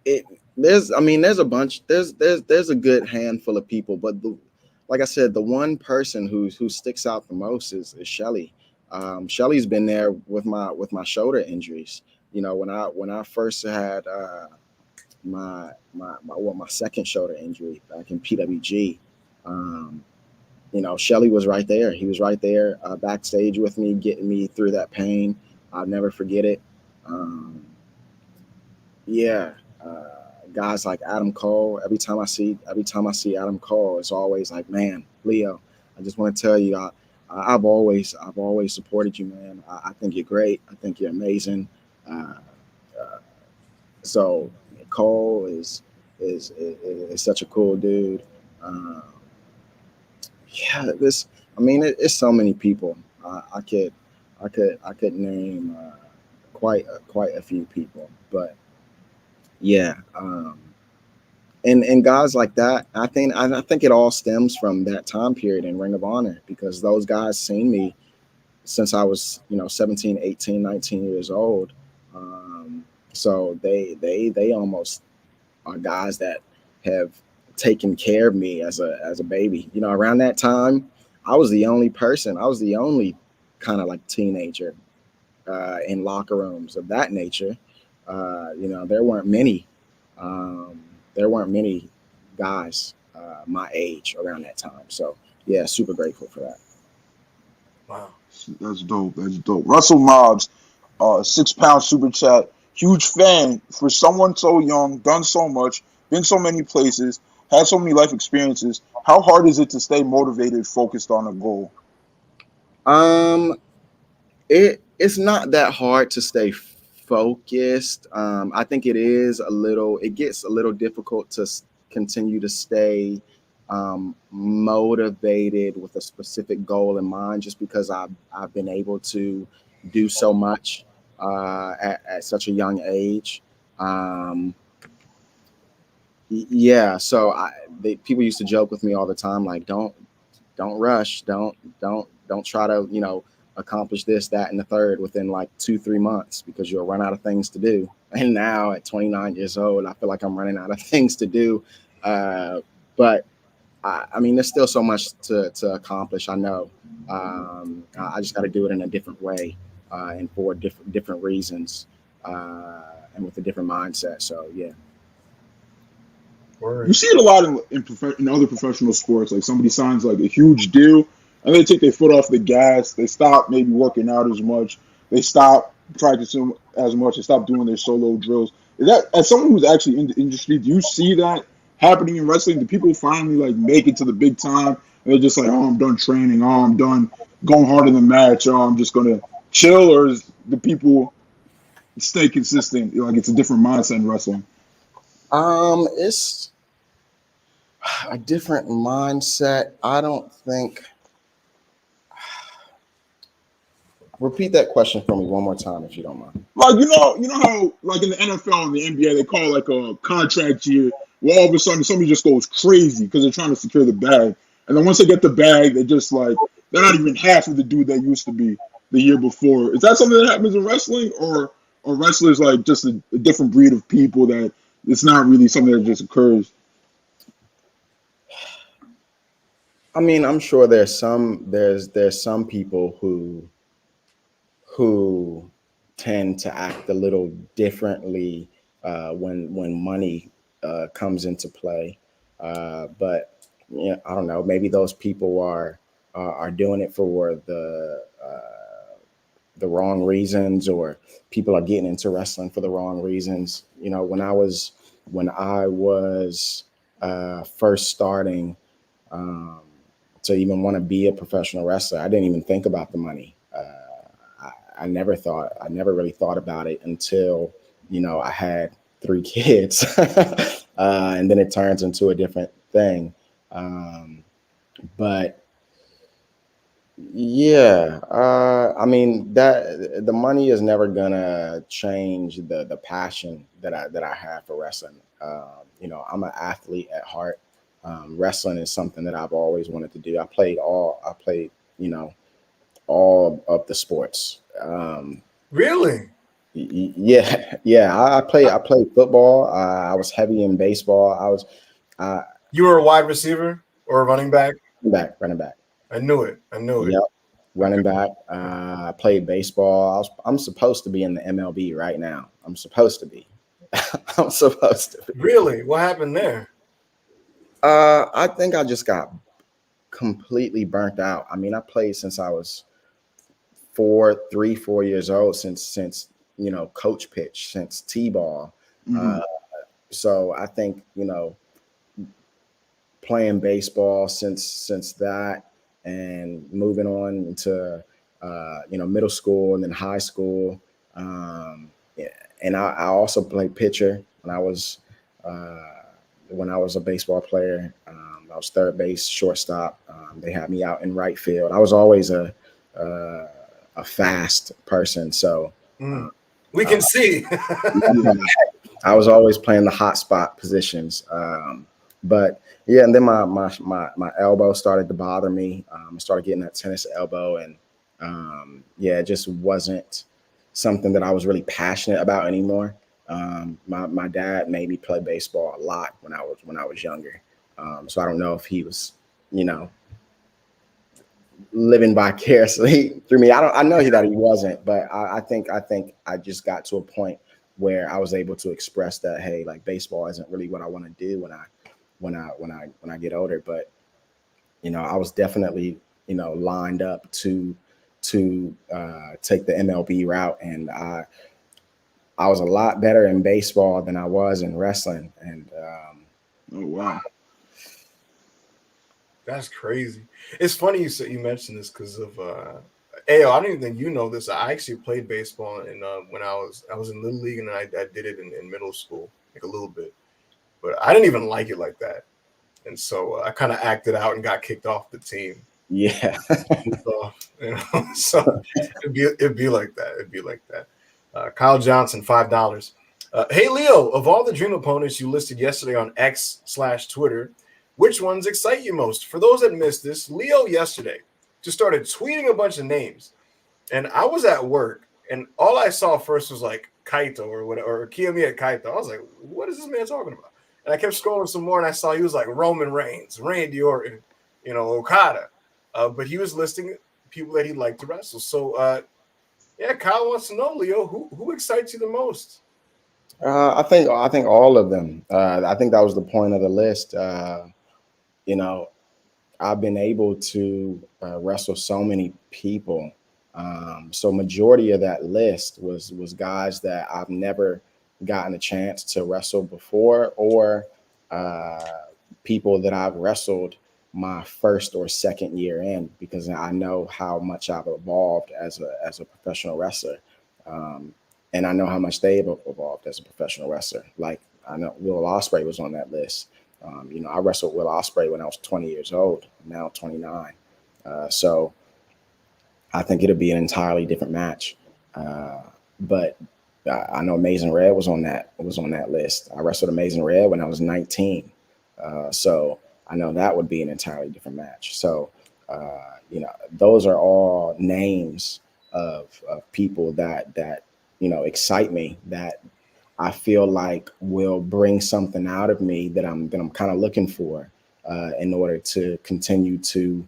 it there's a bunch. There's a good handful of people, but like I said, the one person who sticks out the most is Shelly. Shelly's been there with my shoulder injuries. When I first had my second shoulder injury back in PWG. Um, Shelly was right there. He was right there backstage with me, getting me through that pain. I'll never forget it. Um, yeah, guys like Adam Cole. Every time I see Adam Cole, it's always like, man, Lio, I just want to tell you, I've always supported you, man. I think you're great. I think you're amazing. Uh, uh, so Cole is such a cool dude. Um, yeah, it's so many people. I could name quite a few people, but yeah, and guys like that, I think it all stems from that time period in Ring of Honor because those guys seen me since I was 17, 18, 19 years old. So they almost are guys that have taken care of me as a baby. Around that time, I was the only kind of like teenager in locker rooms of that nature. There weren't many. Um, there weren't many guys my age around that time. So yeah, super grateful for that. Wow. That's dope. That's dope. Russell Mobs, 6 pound super chat. Huge fan for someone so young, done so much, been so many places, had so many life experiences. How hard is it to stay motivated, focused on a goal? Um, it's not that hard to stay focused. I think it gets a little difficult to continue to stay motivated with a specific goal in mind, just because I've been able to do so much at such a young age. Um, yeah, so people used to joke with me all the time, like, don't rush, don't try to accomplish this, that, and the third within like 2-3 months because you'll run out of things to do. And now at 29 years old, I feel like I'm running out of things to do. But I mean, there's still so much to accomplish. I know. I just got to do it in a different way and for different reasons and with a different mindset. So yeah. You see it a lot in other professional sports. Like somebody signs like a huge deal, and they take their foot off the gas. They stop maybe working out as much. They stop practicing as much. They stop doing their solo drills. Is that, as someone who's actually in the industry, do you see that happening in wrestling? Do people finally like make it to the big time, and they're just like, oh, I'm done training. Oh, I'm done going hard in the match. Oh, I'm just gonna chill. Or is the people stay consistent? Like it's a different mindset in wrestling. It's a different mindset. I don't think. Repeat that question for me one more time, if you don't mind. Like you know how like in the NFL and the NBA they call like a contract year where all of a sudden somebody just goes crazy because they're trying to secure the bag, and then once they get the bag, they just like they're not even half of the dude they used to be the year before. Is that something that happens in wrestling, or wrestlers like just a different breed of people that it's not really something that just occurs? I mean, I'm sure there's some people who tend to act a little differently when money comes into play. But I don't know. Maybe those people are doing it for the wrong reasons, or people are getting into wrestling for the wrong reasons. When I was first starting um, to even want to be a professional wrestler, I didn't even think about the money. I never really thought about it until I had 3 kids. and then it turns into a different thing. But yeah, I mean that the money is never gonna change the passion that I have for wrestling. I'm an athlete at heart. Wrestling is something that I've always wanted to do. I played, all of the sports. Really? Yeah, yeah. I played football. I was heavy in baseball. Uh, You were a wide receiver or a running back? running back. I knew it. Yep, Okay. running back. I played baseball. I'm supposed to be in the MLB right now. I'm supposed to be. I'm supposed to be. Really? What happened there? I think I just got completely burnt out. I mean, I played since I was 4 years old. Since coach pitch, since t-ball. Mhm. So I think playing baseball since that, and moving on into middle school and then high school. Yeah, and I also played pitcher when I was a baseball player. I was third base, shortstop. They had me out in right field. I was always a fast person, so Mm. We can see. Yeah. I was always playing the hot spot positions. But yeah, and then my elbow started to bother me. I started getting that tennis elbow, and yeah, it just wasn't something that I was really passionate about anymore. My dad made me play baseball a lot when I was younger. So I don't know if he was, you know, living vicariously through me. I know that he wasn't, but I think I just got to a point where I was able to express that, hey, like baseball isn't really what I want to do when I get older. But I was definitely lined up to take the MLB route, and I was a lot better in baseball than I was in wrestling. And Oh wow. That's crazy. It's funny you mentioned this because of Ayo. I don't even think you know this. I actually played baseball and when I was in little league, and I did it in middle school, like a little bit, but I didn't even like it like that, and so I kind of acted out and got kicked off the team. yeah, Moved off, so it'd be like that. It'd be like that. Kyle Johnson, $5. Hey Leo, of all the dream opponents you listed yesterday on X/Twitter, which ones excite you most? For those that missed this, Leo yesterday just started tweeting a bunch of names, and I was at work, and all I saw first was like Kaito or whatever, or Kiyomiya Kaito. I was like, what is this man talking about? And I kept scrolling some more, and I saw he was like Roman Reigns, Randy Orton, Okada. But he was listing people that he'd like to wrestle. So, yeah, Kyle wants to know, Leo, who excites you the most? I think all of them. I think that was the point of the list. You know, I've been able to wrestle so many people. So majority of that list was guys that I've never gotten a chance to wrestle before, or uh, people that I've wrestled my first or second year in, because I know how much I've evolved as a professional wrestler. Um, and I know how much they've evolved as a professional wrestler. Like, I know Will Ospreay was on that list. I wrestled Will Ospreay when I was 20 years old. I'm now 29. So I think it'll be an entirely different match. But I know Amazing Red was on that list. I wrestled Amazing Red when I was 19. So I know that would be an entirely different match. So those are all names of people that excite me, that I feel like will bring something out of me that I'm kind of looking for in order to continue to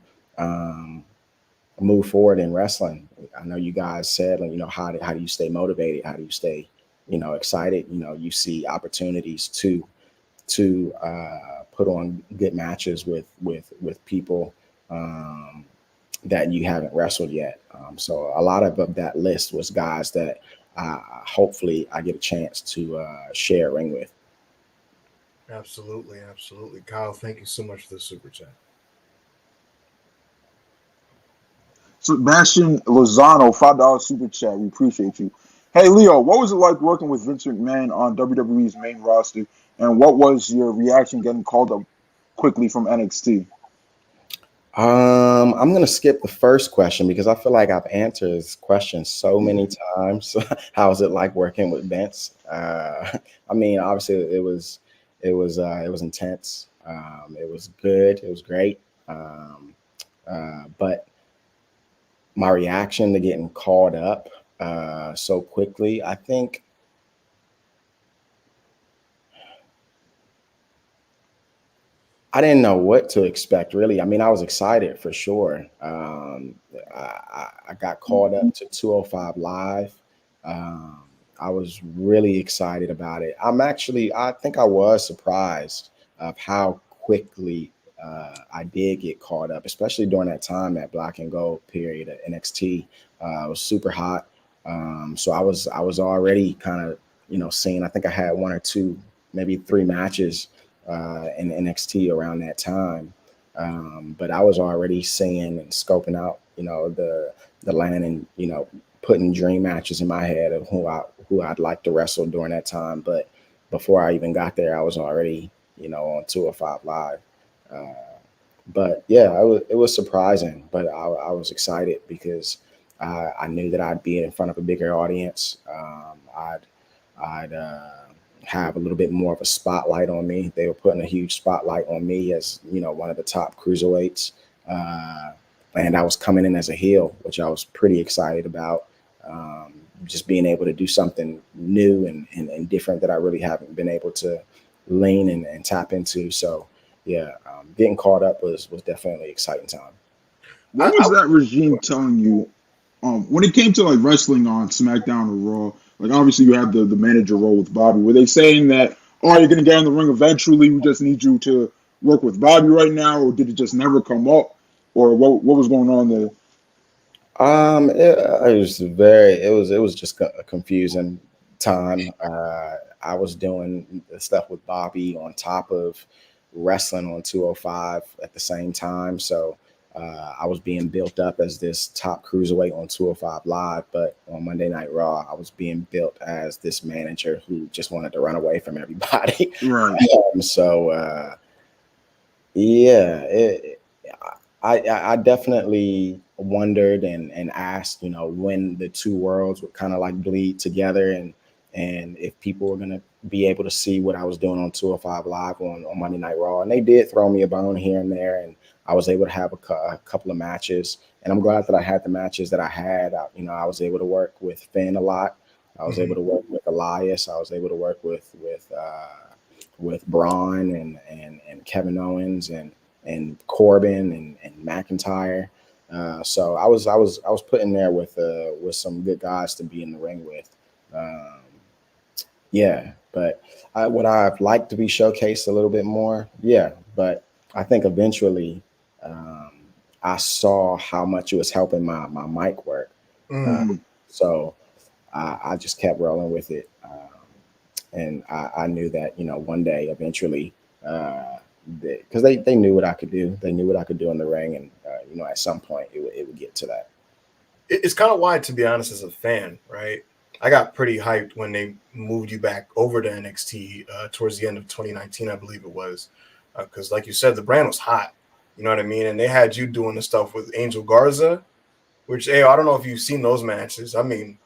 move forward in wrestling. I know you guys said, like, how do you stay motivated? How do you stay, excited? You see opportunities to put on good matches with people that you haven't wrestled yet. So a lot of that list was guys that hopefully I get a chance to share a ring with. Absolutely, absolutely. Kyle, thank you so much for the super chat. Sebastian Lozano, $5 super chat. We appreciate you. Hey Leo, what was it like working with Vince McMahon on WWE's main roster? And what was your reaction getting called up quickly from NXT? I'm gonna skip the first question because I feel like I've answered this question so many times. How is it like working with Vince? I mean, obviously it was intense. It was good. It was great. But my reaction to getting called up so quickly, I think I didn't know what to expect, really. I mean, I was excited for sure. I got called up to 205 Live. Um, I was really excited about it. I think I was surprised of how quickly I did get caught up, especially during that time, that Black and Gold period at NXT. It was super hot. So I was already kind of, seeing, I think I had one or two, maybe three matches in NXT around that time. But I was already seeing and scoping out, the land, and putting dream matches in my head of who I'd like to wrestle during that time. But before I even got there, I was already, on 205 Live. Uh, but yeah, it was surprising, but I was excited because I knew that I'd be in front of a bigger audience. I'd have a little bit more of a spotlight on me. They were putting a huge spotlight on me as, one of the top cruiserweights. Uh, and I was coming in as a heel, which I was pretty excited about. Just being able to do something new and different that I really haven't been able to lean and tap into. So, yeah, getting caught up was definitely an exciting time. What was that regime telling you when it came to like wrestling on SmackDown or Raw? Like obviously you have the manager role with Bobby. Were they saying that, oh, you're gonna get in the ring eventually? We just need you to work with Bobby right now, or did it just never come up, or what was going on there? It was just a confusing time. I was doing the stuff with Bobby on top of wrestling on 205 at the same time. So I was being built up as this top cruiserweight on 205 Live, but on Monday Night Raw, I was being built as this manager who just wanted to run away from everybody. Right. So yeah, I definitely wondered and asked, when the two worlds would kind of like bleed together, and if people were gonna be able to see what I was doing on 205 Live on Monday Night Raw. And they did throw me a bone here and there, and I was able to have a couple of matches. And I'm glad that I had the matches that I had. I was able to work with Finn a lot. I was able to work with Elias. I was able to work with Braun and Kevin Owens and Corbin and McIntyre. So I was put in there with some good guys to be in the ring with. Um, yeah, but would I have liked to be showcased a little bit more? Yeah, but I think eventually um, I saw how much it was helping my mic work. Mm-hmm. So I just kept rolling with it. And I knew that, one day eventually, because they knew what I could do. They knew what I could do in the ring. And, at some point it would get to that. It's kind of why, to be honest, as a fan, right? I got pretty hyped when they moved you back over to NXT towards the end of 2019, I believe it was, because like you said, the brand was hot. You know what I mean? And they had you doing the stuff with Angel Garza, which, hey, I don't know if you've seen those matches. I mean,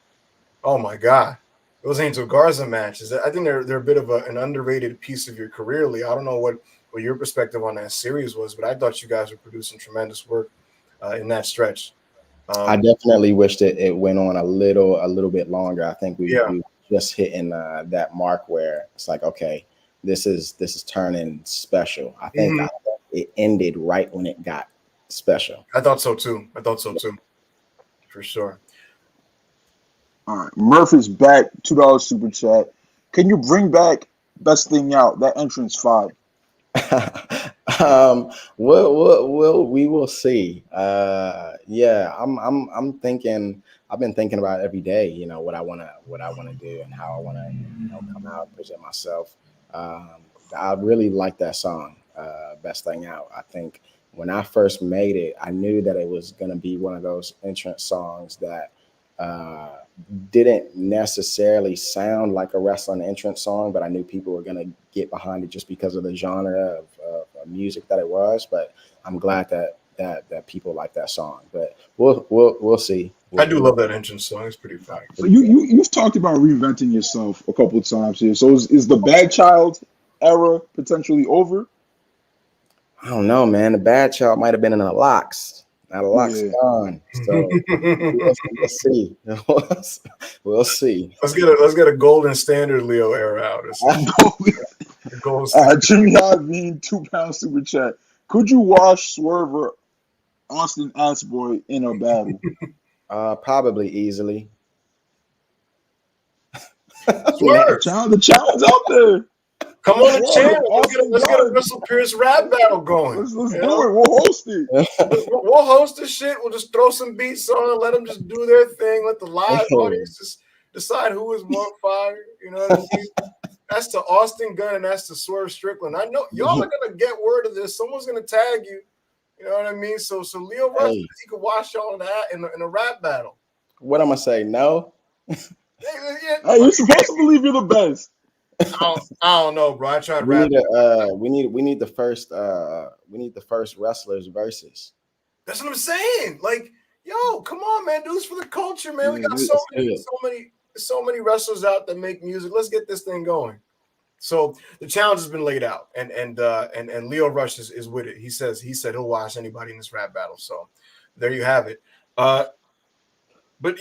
oh my God, those Angel Garza matches. I think they're a bit of an underrated piece of your career, Lee. I don't know what your perspective on that series was, but I thought you guys were producing tremendous work in that stretch. I definitely wish that it went on a little bit longer. I think Yeah. we just hitting that mark where it's like, okay, this is turning special. I think it ended right when it got special. I thought so too. For sure. All right. Murph is back. $2 super chat. Can you bring back Best Thing Out? That entrance 5. We will see. Yeah, I'm thinking. I've been thinking about every day. What I wanna do and how I wanna come out and present myself. Um, I really like that song, "Best Thing Out." I think when I first made it, I knew that it was gonna be one of those entrance songs that didn't necessarily sound like a wrestling entrance song, but I knew people were gonna get behind it just because of the genre of music that it was. But I'm glad that people like that song. But we'll see. I do love that entrance song. It's pretty fire. So you've talked about reinventing yourself a couple of times here. So is the Bad Child era potentially over? I don't know, man. The Bad Child might have been in the locks. Now the locks gone. So we'll see. We'll see. Let's get a golden standard Leo era out. Jimmy Hodge, 2 pound super chat. Could you wash Swerve or Austin Assboy in a battle? Probably easily. Swerve. The challenge out there. Come on the channel. Let's get a Russell Pierce rap battle going. Let's do it. We'll host it. We'll host the shit. We'll just throw some beats on and let them just do their thing. Let the live audience just decide who is more fire. You know what I mean? That's to Austin Gunn and that's to Swerve Strickland. I know y'all are gonna get word of this. Someone's gonna tag you. You know what I mean? So Lio Rush, he could wash y'all in a rap battle. What I'm gonna say? No. Hey, you're supposed to believe you're the best. I don't know, bro. I tried rapping. We need the first wrestlers versus. That's what I'm saying. Like, yo, come on, man. Do this for the culture, man. We got so many wrestlers out that make music. Let's get this thing going. So the challenge has been laid out, and Lio Rush is with it. He said he'll wash anybody in this rap battle. So there you have it. But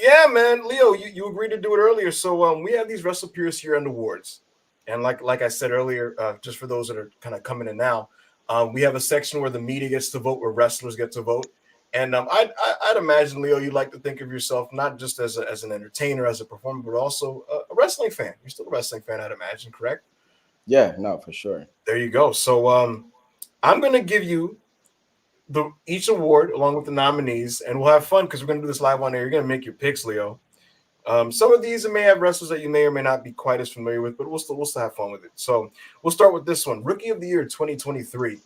yeah, man, Leo, you agreed to do it earlier. So we have these Wrestle Pierce year-end awards. And like I said earlier, just for those that are kind of coming in now, we have a section where the media gets to vote, where wrestlers get to vote. And I'd imagine, Leo, you like to think of yourself not just as an entertainer, as a performer, but also a wrestling fan. You're still a wrestling fan, I'd imagine, correct? Yeah, no, for sure. There you go. So I'm going to give you each award along with the nominees, and we'll have fun because we're going to do this live on air. You're going to make your picks, Leo. Some of these may have wrestlers that you may or may not be quite as familiar with, but we'll still have fun with it. So we'll start with this one. Rookie of the Year 2023.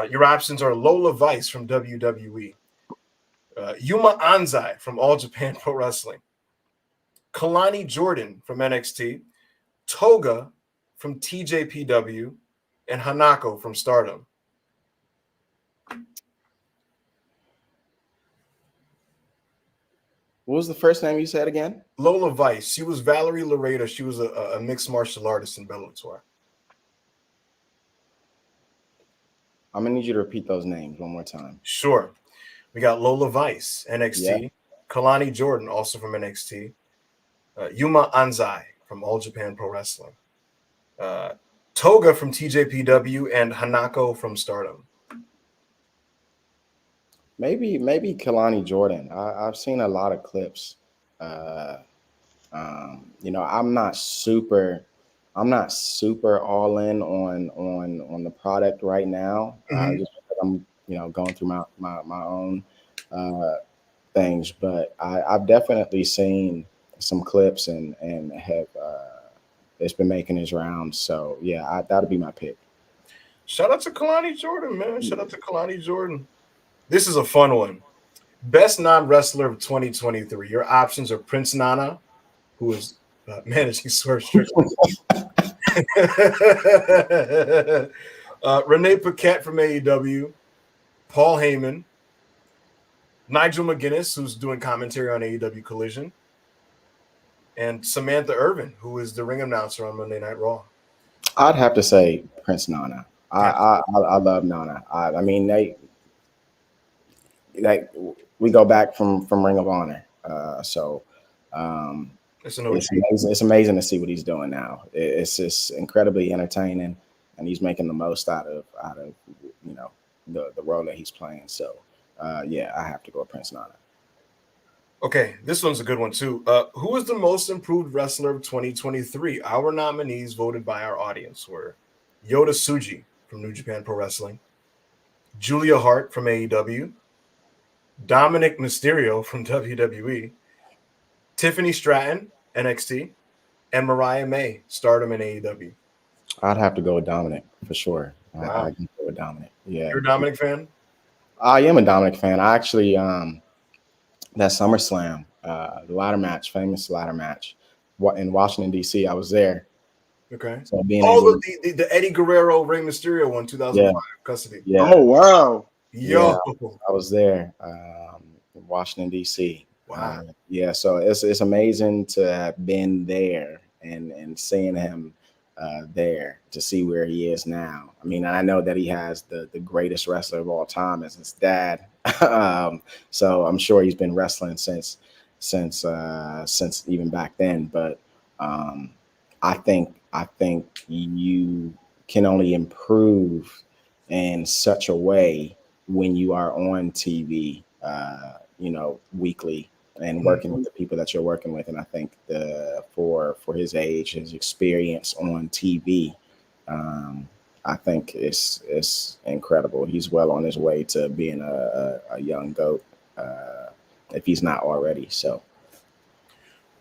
Your options are Lola Vice from WWE, Yuma Anzai from All Japan Pro Wrestling, Kalani Jordan from NXT, Toga from TJPW, and Hanako from Stardom. What was the first name you said again? Lola Vice. She was Valerie Laredo. She was a mixed martial artist in Bellator. I'm going to need you to repeat those names one more time. Sure. We got Lola Vice, NXT. Yeah. Kalani Jordan, also from NXT. Yuma Anzai from All Japan Pro Wrestling. Toga from TJPW and Hanako from Stardom. Maybe Kalani Jordan. I've seen a lot of clips. I'm not super all in on the product right now. Just because I'm going through my own things, but I've definitely seen some clips and have it's been making his rounds. So yeah, that'll be my pick. Shout out to Kalani Jordan, man. Shout out to Kalani Jordan. This is a fun one. Best non-wrestler of 2023. Your options are Prince Nana, who is managing Swerve Strickland. Renee Paquette from AEW. Paul Heyman. Nigel McGuinness, who's doing commentary on AEW Collision. And Samantha Irvin, who is the ring announcer on Monday Night Raw. I'd have to say Prince Nana. I love Nana. I mean, we go back from Ring of Honor, so it's amazing to see what he's doing now. It's just incredibly entertaining, and he's making the most out of the role that he's playing. So yeah, I have to go with Prince Nana. Okay, this one's a good one too. Who is the most improved wrestler of 2023? Our nominees voted by our audience were Yota Tsuji from New Japan Pro Wrestling, Julia Hart from AEW, Dominic Mysterio from WWE, Tiffany Stratton, NXT, and Mariah May, Stardom and AEW. I'd have to go with Dominic for sure. Wow. I can go with Dominic. Yeah. You're a Dominic fan? I am a Dominic fan. I actually that SummerSlam, the ladder match, famous ladder match, in Washington D.C. I was there. Okay. So being able to, the Eddie Guerrero Rey Mysterio one, 2005 yeah, custody. yeah, Oh wow. yeah, Yo, I was there, in Washington D.C. wow. Yeah, so it's amazing to have been there and seeing him there, to see where he is now. I mean, I know that he has the greatest wrestler of all time as his dad. So I'm sure he's been wrestling since even back then. But um, I think you can only improve in such a way when you are on TV, weekly, and working with the people that you're working with. And I think for his age, his experience on TV, I think it's incredible. He's well on his way to being a young goat, if he's not already. So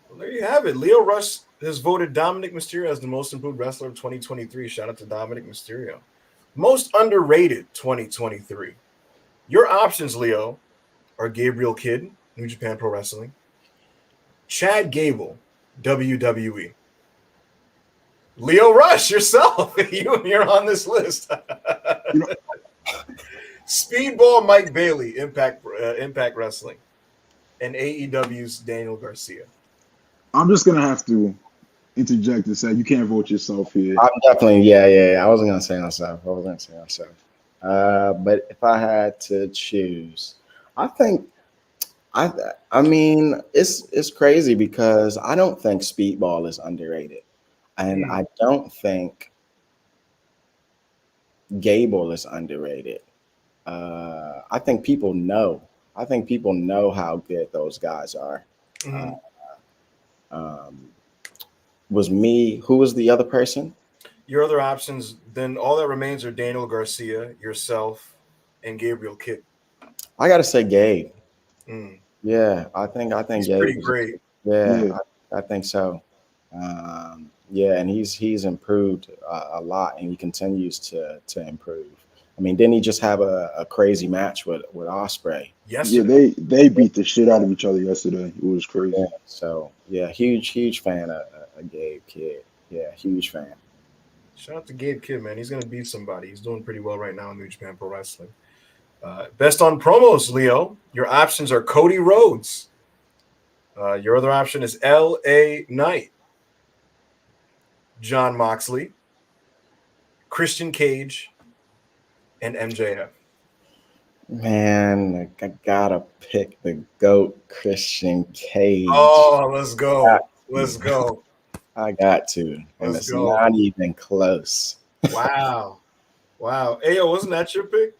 Well, there you have it. Lio Rush has voted Dominic Mysterio as the most improved wrestler of 2023. Shout out to Dominic Mysterio. Most underrated 2023. Your options, Leo, are Gabriel Kidd, New Japan Pro Wrestling, Chad Gable, WWE, Lio Rush yourself. You're on this list. You know, Speedball Mike Bailey, Impact Wrestling, and AEW's Daniel Garcia. I'm just gonna have to interject and say you can't vote yourself here. I'm definitely, yeah. I wasn't gonna say myself. But if I had to choose, I think I mean it's crazy because I don't think Speedball is underrated, and I don't think Gable is underrated. I think people know. I think people know how good those guys are. Mhm. Um, was me? Who was the other person? Your other options, then all that remains are Daniel Garcia, yourself, and Gabriel Kidd. I gotta say Gabe. Mm. Yeah, I think He's Gabe pretty was. great. Yeah, Yeah. I think so. Yeah, and he's improved a lot, and he continues to improve. I mean, didn't he just have a crazy match with Osprey? Yeah, Yesterday. they beat the shit out of each other yesterday. It was Yeah. crazy. So yeah, huge fan of Gabe Kidd. Yeah, huge fan. Shout out to Gabe Kidd, man. He's going to beat somebody. He's doing pretty well right now in New Japan Pro Wrestling. Best on promos, Leo. Your options are Cody Rhodes. Your other option is L.A. Knight, John Moxley, Christian Cage, and MJF. Man, I gotta pick the GOAT, Christian Cage. Oh, let's Got go. Let's to. go. I got to, and Let's it's go. not even close. Wow. Wow. Hey, yo, wasn't that your pick?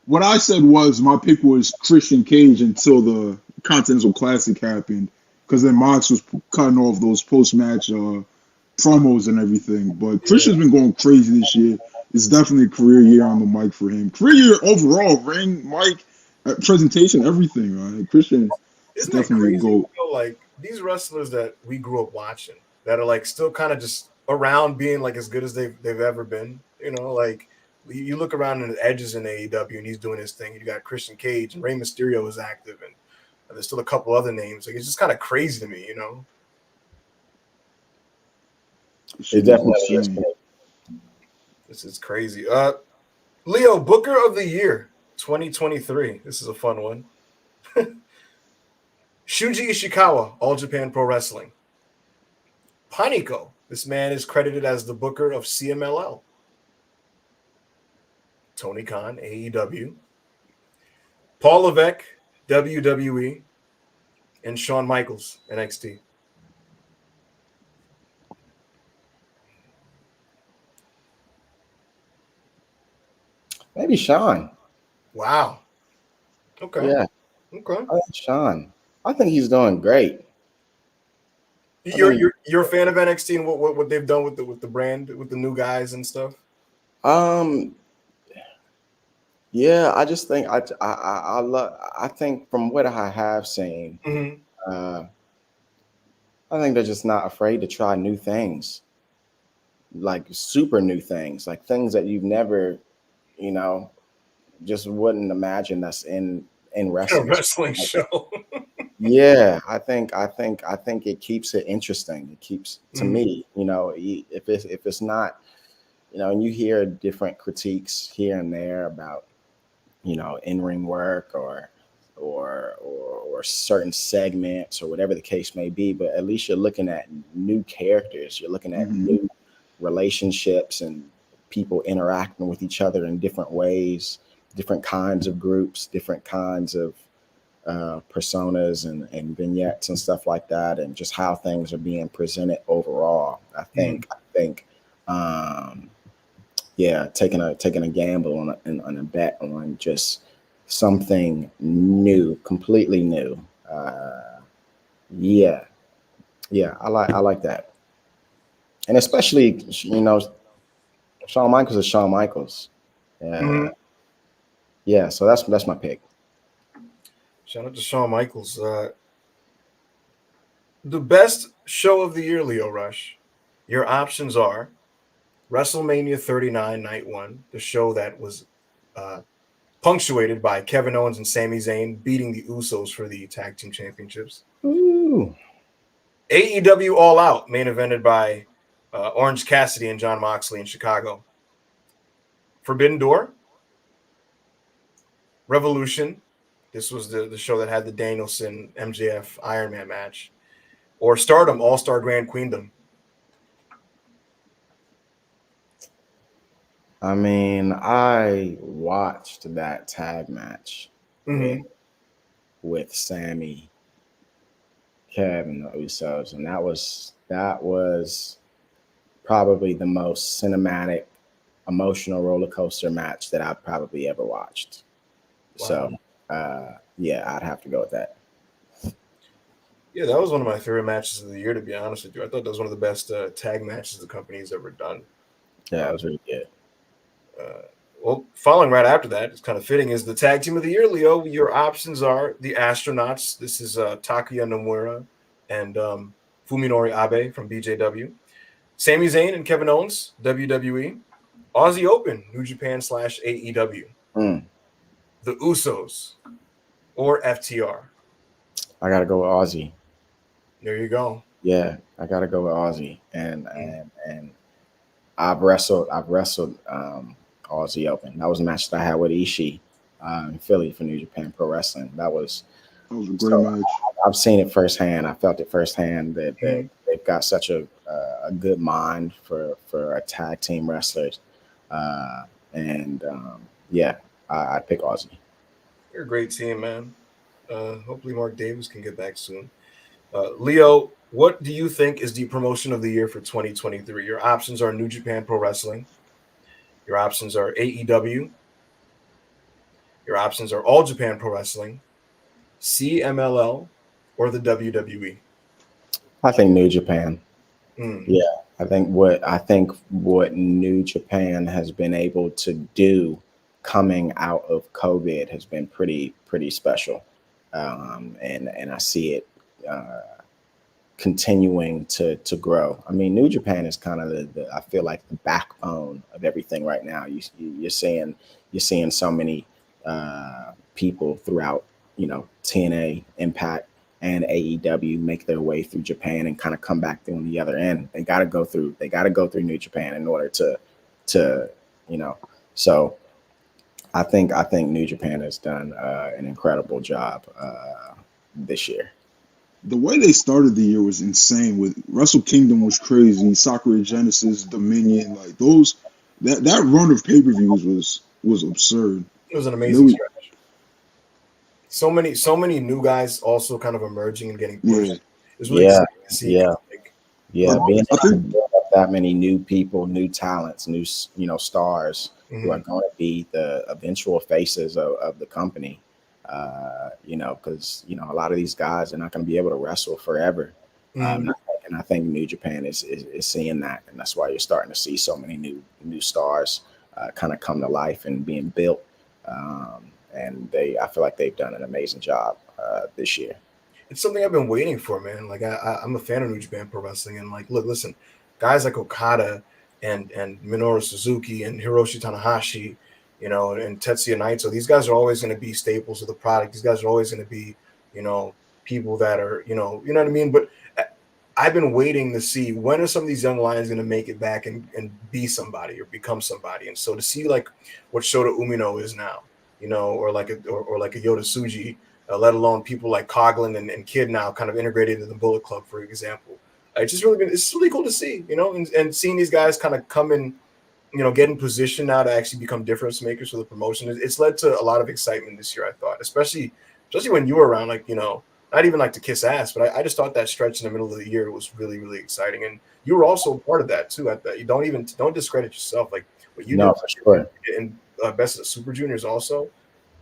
What I said was my pick was Christian Cage until the Continental Classic happened, because then Mox was cutting off those post match promos and everything. But Christian's been going crazy this year. It's definitely a career year on the mic for him. Career year overall, ring, mic, presentation, everything. Right? Christian is Isn't that definitely a crazy? GOAT. Like these wrestlers that we grew up watching that are like still kind of just around being like as good as they've ever been. Like you look around in the edges in AEW and he's doing his thing. You got Christian Cage and Rey Mysterio is active, and there's still a couple other names. Like it's just kind of crazy to me. This It shit is definitely is. insane. This is crazy. Leo, Booker of the Year 2023. This is a fun one. Shuji Ishikawa, All Japan Pro Wrestling. Paniko. This man is credited as the booker of CMLL. Tony Khan, AEW. Paul Levesque, WWE. And Shawn Michaels, NXT. Maybe Sean. Wow. Okay. Yeah, Okay. I like Sean. I think he's doing great. You're a fan of NXT and what they've done with the brand, with the new guys and stuff? Um, yeah, I just think I love. I think from what I have seen, Mm-hmm. uh, I think they're just not afraid to try new things, like super new things, like things that you've never, you know, just wouldn't imagine that's in A wrestling. wrestling show. Yeah, I think it keeps it interesting. It keeps to Mhm. me, if it's not, and you hear different critiques here and there about, in-ring work or certain segments or whatever the case may be, but at least you're looking at new characters, you're looking at Mhm. new relationships and people interacting with each other in different ways, different kinds of groups, different kinds of personas and vignettes and stuff like that, and just how things are being presented overall. I think, um, yeah, taking a gamble on a bet on just something new, completely new. Yeah, yeah, I like that, and especially Shawn Michaels is Shawn Michaels. Mhm. Yeah, so that's my pick. Shout out to Shawn Michaels. The best show of the year, Lio Rush. Your options are WrestleMania 39 Night 1, the show that was uh, punctuated by Kevin Owens and Sami Zayn beating the Usos for the Tag Team Championships. Ooh, AEW All Out, main evented by Orange Cassidy and John Moxley in Chicago. Forbidden Door, Revolution. This was the show that had the Danielson MJF Iron Man match. Or Stardom All Star Grand Queendom. I mean, I watched that tag match with Mm-hmm. with Sammy, Kevin, the Usos, and that was probably the most cinematic, emotional roller coaster match that I've probably ever watched. Wow. So, yeah, I'd have to go with that. Yeah, that was one of my favorite matches of the year, to be honest with you. I thought that was one of the best tag matches the company's ever done. Yeah, Uh, it was really good. well, following right after that, it's kind of fitting, is the tag team of the year, Leo. Your options are the Astronauts. This is Takuya Nomura and Fuminori Abe from BJW. Sami Zayn and Kevin Owens, WWE. Aussie Open, New Japan / AEW. Mm, The Usos or FTR. I gotta go with Aussie. There you go. Yeah, I gotta go with Aussie, and Mm. and and I've wrestled Aussie Open. That was a match that I had with Ishii in Philly for New Japan Pro Wrestling. That was That was a great so. match. I've seen it firsthand. I felt it firsthand that Mhm. they've got such a good mind for a tag team wrestlers, uh, and yeah, I pick Aussie. You're a great team, man. Hopefully, Mark Davis can get back soon. Leo, what do you think is the promotion of the year for 2023? Your options are New Japan Pro Wrestling. Your options are AEW. Your options are All Japan Pro Wrestling, CMLL, or the WWE. I think New Japan. Mm, Yeah, I think what New Japan has been able to do coming out of COVID has been pretty special, and I see it continuing to grow. I mean, New Japan is kind of the I feel like the backbone of everything right now. You're seeing so many people throughout, TNA, Impact, and AEW make their way through Japan and kind of come back through on the other end. They got to go through New Japan in order to you know. So I think New Japan has done an incredible job this year. The way they started the year was insane. With Wrestle Kingdom was crazy. Sakura Genesis, Dominion, like those, that run of pay-per-views was absurd. it was an And it amazing was, stretch. So many new guys also kind of emerging and getting pushed. yeah. It's really Yeah, exciting to see. yeah. Like, Yeah, I, all being these I able to think build up that many new people, new talents, stars who are Mhm. going to be the eventual faces of the company. Because a lot of these guys are not going to be able to wrestle forever. Mhm. And I think New Japan is seeing that, and that's why you're starting to see so many new stars kind of come to life and being built. And I feel like they've done an amazing job this year. It's something I've been waiting for, man. Like I'm a fan of New Japan Pro Wrestling, and like, look, listen, guys like Okada and Minoru Suzuki and Hiroshi Tanahashi, and Tetsuya Naito. These guys are always going to be staples of the product. These guys are always going to be, you know, people that are, you know what I mean? But I've been waiting to see when are some of these young lions going to make it back and be somebody or become somebody. And so to see like what Shota Umino is now, or like a Yoda Tsuji, let alone people like Coughlin and Kid now kind of integrated into the Bullet Club, for example. It's really cool to see, and seeing these guys kind of come in, get in position now to actually become difference makers for the promotion. It's led to a lot of excitement this year, I thought, especially when you were around, like, not even like to kiss ass, but I just thought that stretch in the middle of the year was really, really exciting. And you were also a part of that too. You don't discredit yourself. Like what you No, did for sure. in Best of the Super Juniors also.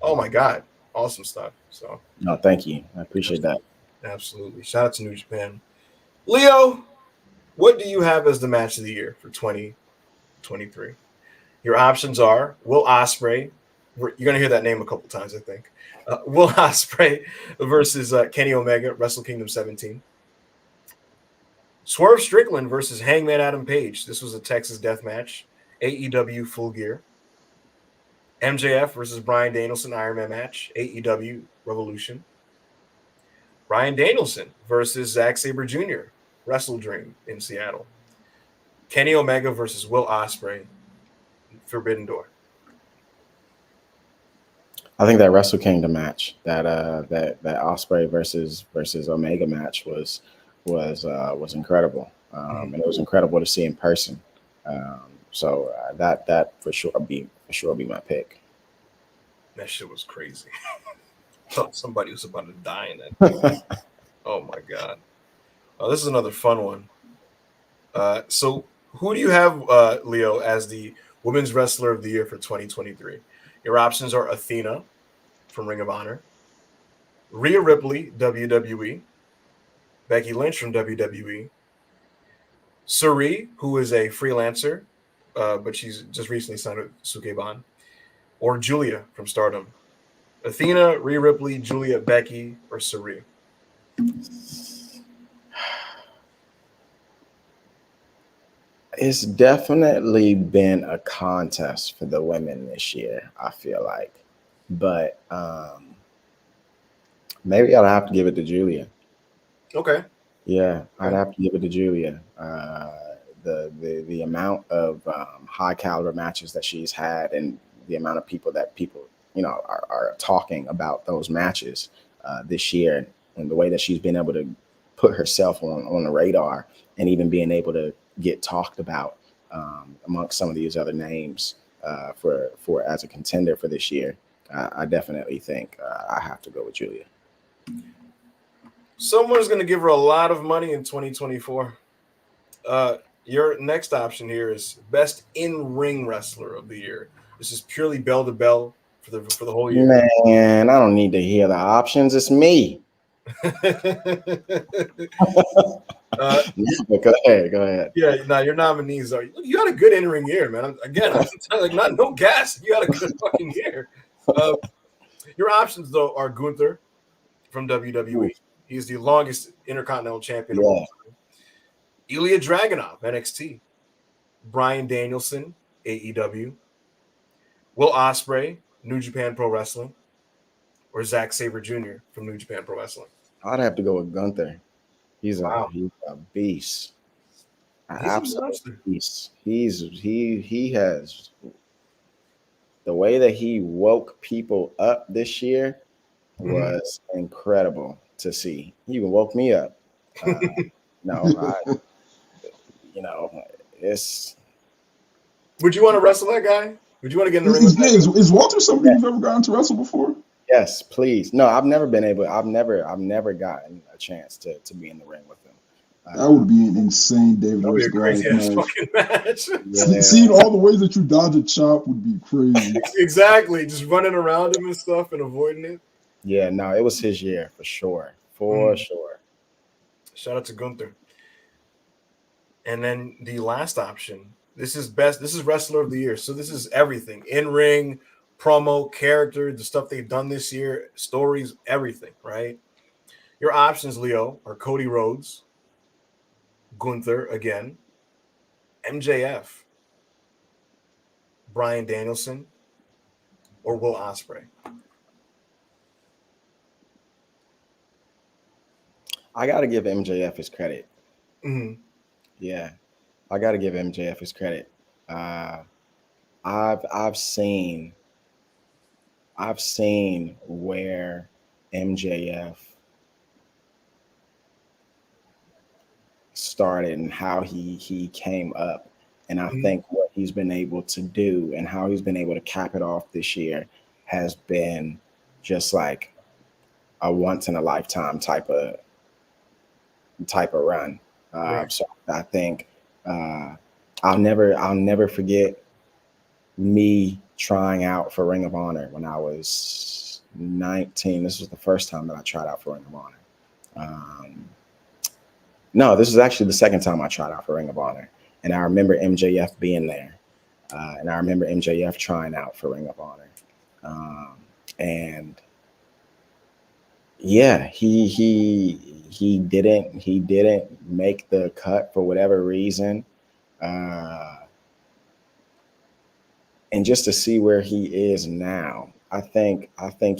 Oh my God. Awesome stuff. So No, thank you. I appreciate that. absolutely. Shout out to New Japan. Leo, what do you have as the match of the year for 2023? Your options are Will Ospreay. You're going to hear that name a couple times, I think. Will Ospreay versus Kenny Omega, Wrestle Kingdom 17. Swerve Strickland versus Hangman Adam Page. This was a Texas death match. AEW Full Gear. MJF versus Bryan Danielson Iron Man match. AEW Revolution. Bryan Danielson versus Zack Sabre Jr. Wrestle Dream in Seattle. Kenny Omega versus Will Ospreay. Forbidden Door. I think that Wrestle Kingdom match, that Ospreay versus Omega match was incredible, and it was incredible to see in person. So that for sure be my pick. That shit was crazy. Thought somebody was about to die in that thing. Oh my God. This is another fun one. So who do you have, Leo, as the Women's Wrestler of the Year for 2023? Your options are Athena from Ring of Honor, Rhea Ripley, WWE, Becky Lynch from WWE, Suri, who is a freelancer, but she's just recently signed with Sukeban, or Julia from Stardom. Athena, Rhea Ripley, Julia, Becky, or Suri? It's definitely been a contest for the women this year, I feel like. But maybe I'll have to give it to Julia. Okay. Yeah, I'd have to give it to Julia. The amount of high caliber matches that she's had, and the amount of people are talking about those matches this year, and the way that she's been able to put herself on the radar, and even being able to get talked about amongst some of these other names for as a contender for this year. I definitely think I have to go with Julia. Someone's going to give her a lot of money in 2024. Your next option here is Best In-Ring Wrestler of the Year. This is purely bell to bell for the whole year. Man, I don't need to hear the options. It's me. Go ahead. Yeah, now your nominees are. You had a good in-ring year, man. Again, I'm telling like no gas. You had a good fucking year. Your options though are Gunther from WWE. He's the longest Intercontinental Champion of all time. Ilya Dragunov, NXT. Bryan Danielson, AEW. Will Ospreay, New Japan Pro Wrestling. Or Zack Sabre Jr. from New Japan Pro Wrestling. I'd have to go with Gunther. He's Wow. a beast. Absolutely. Beast. He has the way that he woke people up this year was incredible to see. He even woke me up. It's. Would you want to wrestle that guy? Would you want to get in the ring? Is Walter somebody you've ever gotten to wrestle before? Yes, please. No, I've never been able. I've never gotten a chance to be in the ring with him. That would be an insane David That would be a Goliath crazy fucking match. Yeah. Seeing all the ways that you dodge a chop would be crazy. Exactly, just running around him and stuff and avoiding it. Yeah, no, it was his year for sure. For sure. Shout out to Gunther. And then the last option. This is Wrestler of the Year. So this is everything. In-ring, promo, character, the stuff they've done this year, stories, everything, right? Your options, Leo, are Cody Rhodes, Gunther again, MJF, Bryan Danielson, or Will Ospreay. I got to give MJF his credit. Mm-hmm. Yeah, I got to give MJF his credit. Uh, I've seen where MJF started and how he came up, and I Mm-hmm. think what he's been able to do and how he's been able to cap it off this year has been just like a once in a lifetime type of run. Right. So I think uh, I'll never forget me trying out for Ring of Honor when I was 19. This was the first time that I tried out for Ring of Honor. No, this was actually the second time I tried out for Ring of Honor, and I remember MJF being there, and I remember MJF trying out for Ring of Honor, and yeah, he didn't make the cut for whatever reason, uh, and just to see where he is now, I think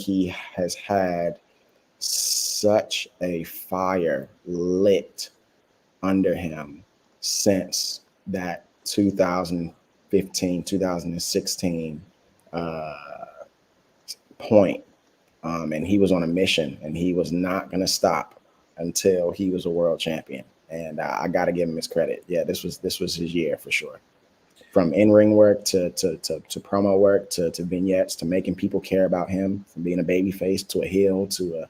he has had such a fire lit under him since that 2015 2016 uh, point. And he was on a mission, and he was not going to stop until he was a world champion. And I got to give him his credit. Yeah, this was his year for sure. From in-ring work to promo work to vignettes to making people care about him, from being a baby face to a heel to a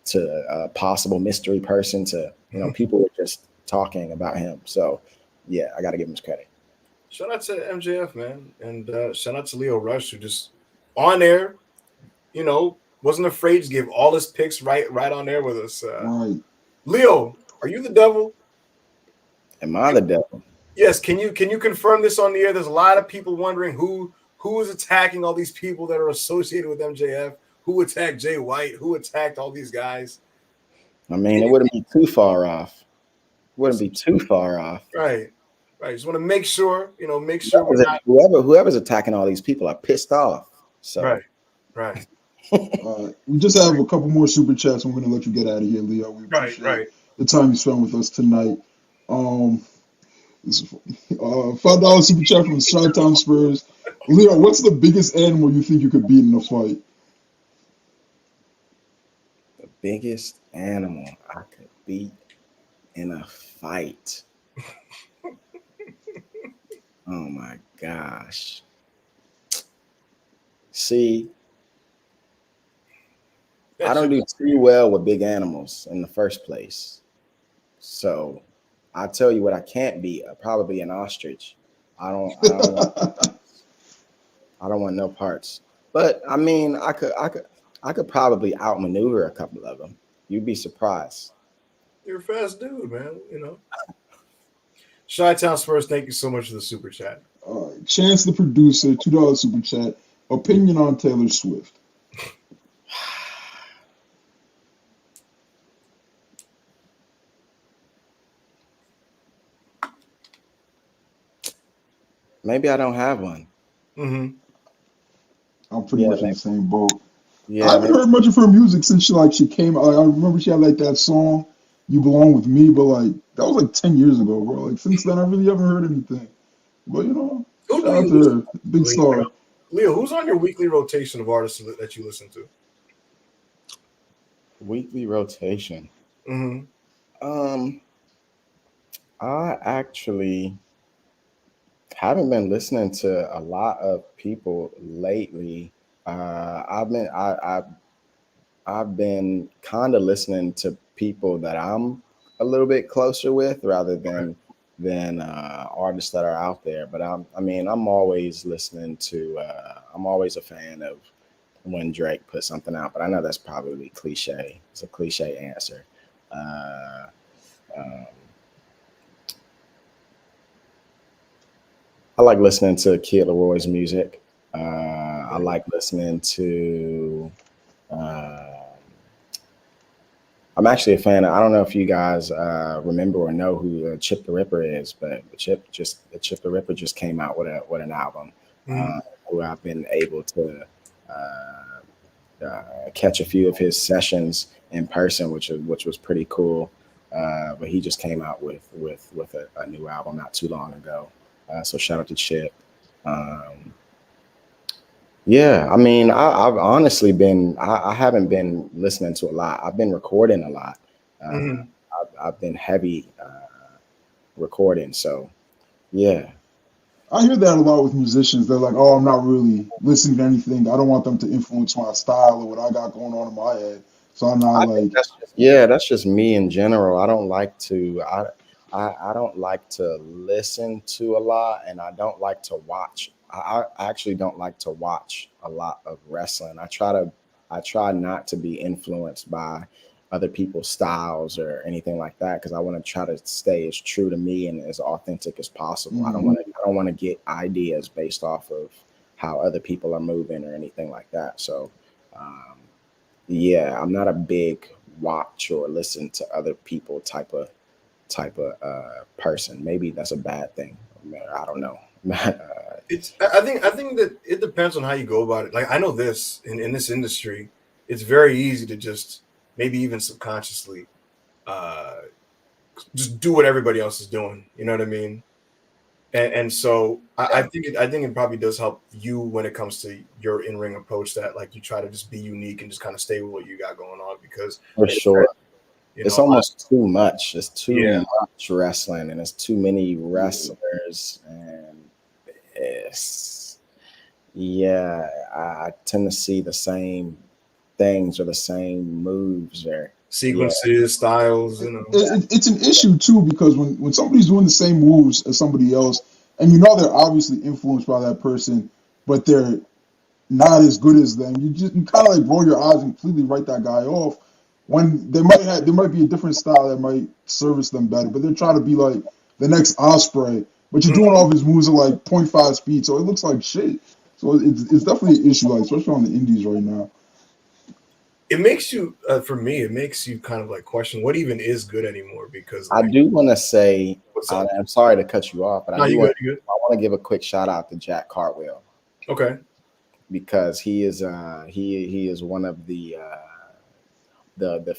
to a possible mystery person to people were just talking about him. So yeah, I got to give him his credit. Shout out to MJF, man, and shout out to Lio Rush, who just on air, wasn't afraid to give all his picks right on there with us. Right. Leo, are you the devil? Am I the devil? Yes. Can you confirm this on the air? There's a lot of people wondering who is attacking all these people that are associated with MJF. Who attacked Jay White? Who attacked all these guys? I mean, it wouldn't be too far off. Wouldn't be too far off. Right. Just want to make sure, we're not whoever's attacking all these people are pissed off. So right. We just have a couple more super chats. And we're gonna let you get out of here, Leo. We appreciate the time you spent with us tonight. This is $5 super chat from Chi-Town Spurs. Leo, what's the biggest animal you think you could beat in a fight? The biggest animal I could beat in a fight. Oh my gosh. See, I don't do too well with big animals in the first place. So I'll tell you what I can't beat. Probably an ostrich. I don't want no parts. But I mean, I could probably outmaneuver a couple of them. You'd be surprised. You're a fast dude, man. Chi-Town Spurs, thank you so much for the super chat. Chance the producer, $2 super chat. Opinion on Taylor Swift. Maybe I don't have one. Mm-hmm. I'm pretty much in the same boat. Yeah, I haven't heard much of her music since she came out. I remember she had like that song "You Belong with Me," but like that was like 10 years ago, bro. Like since then, I really haven't heard anything. But shout out to her, big star. Leo, who's on your weekly rotation of artists that you listen to? Weekly rotation. Mm-hmm. I actually haven't been listening to a lot of people lately. I've been kind of listening to people that I'm a little bit closer with rather than artists that are out there. But I'm always listening to. I'm always a fan of when Drake puts something out. But I know that's probably cliche. It's a cliche answer. I like listening to Kid Leroy's music. I like listening to. I'm actually a fan of, I don't know if you guys remember or know who Chip the Ripper is, but Chip the Ripper just came out with an album who I've been able to catch a few of his sessions in person, which was pretty cool. But he just came out with a new album not too long ago. So shout out to Chip. Yeah, I mean, I've honestly been, I haven't been listening to a lot. I've been recording a lot. Mhm. I've been heavy recording. So, yeah. I hear that a lot with musicians. They're like, "Oh, I'm not really listening to anything. I don't want them to influence my style or what I got going on in my head. So I'm not I think like, that's just me in general. I don't like to, I don't like to listen to a lot, and I don't like to watch. I actually don't like to watch a lot of wrestling. I try not to be influenced by other people's styles or anything like that because I want to try to stay as true to me and as authentic as possible. mm, I don't want to get ideas based off of how other people are moving or anything like that. So, um, yeah, I'm not a big watch or listen to other people type of person. Maybe that's a bad thing. I don't know. It's I think that it depends on how you go about it. Like I know this in this industry, it's very easy to just maybe even subconsciously uh just do what everybody else is doing. You know what I mean? And so I think it probably does help you when it comes to your in ring approach. That like you try to just be unique and just kind of stay with what you got going on because For sure. you It's know almost too much. It's too yeah. much wrestling, and it's too many wrestlers, and it's yeah. I tend to see the same things or the same moves, or yeah, Sequences, styles, you know. it's an issue too because when somebody's doing the same moves as somebody else, and you know they're obviously influenced by that person, but they're not as good as them, you kind of like roll your eyes and completely write that guy off. When there might be a different style that might service them better, but they're trying to be like the next Osprey, but you're doing all of his moves at like .5 speed, so it looks like shit. So it's definitely an issue, like especially on the indies right now. It makes you for me it makes you kind of like question what even is good anymore because I like do want to say, what's up? I'm sorry to cut you off, but No, you good, you good. I want to give a quick shout out to Jack Cartwheel Okay. because he is one of the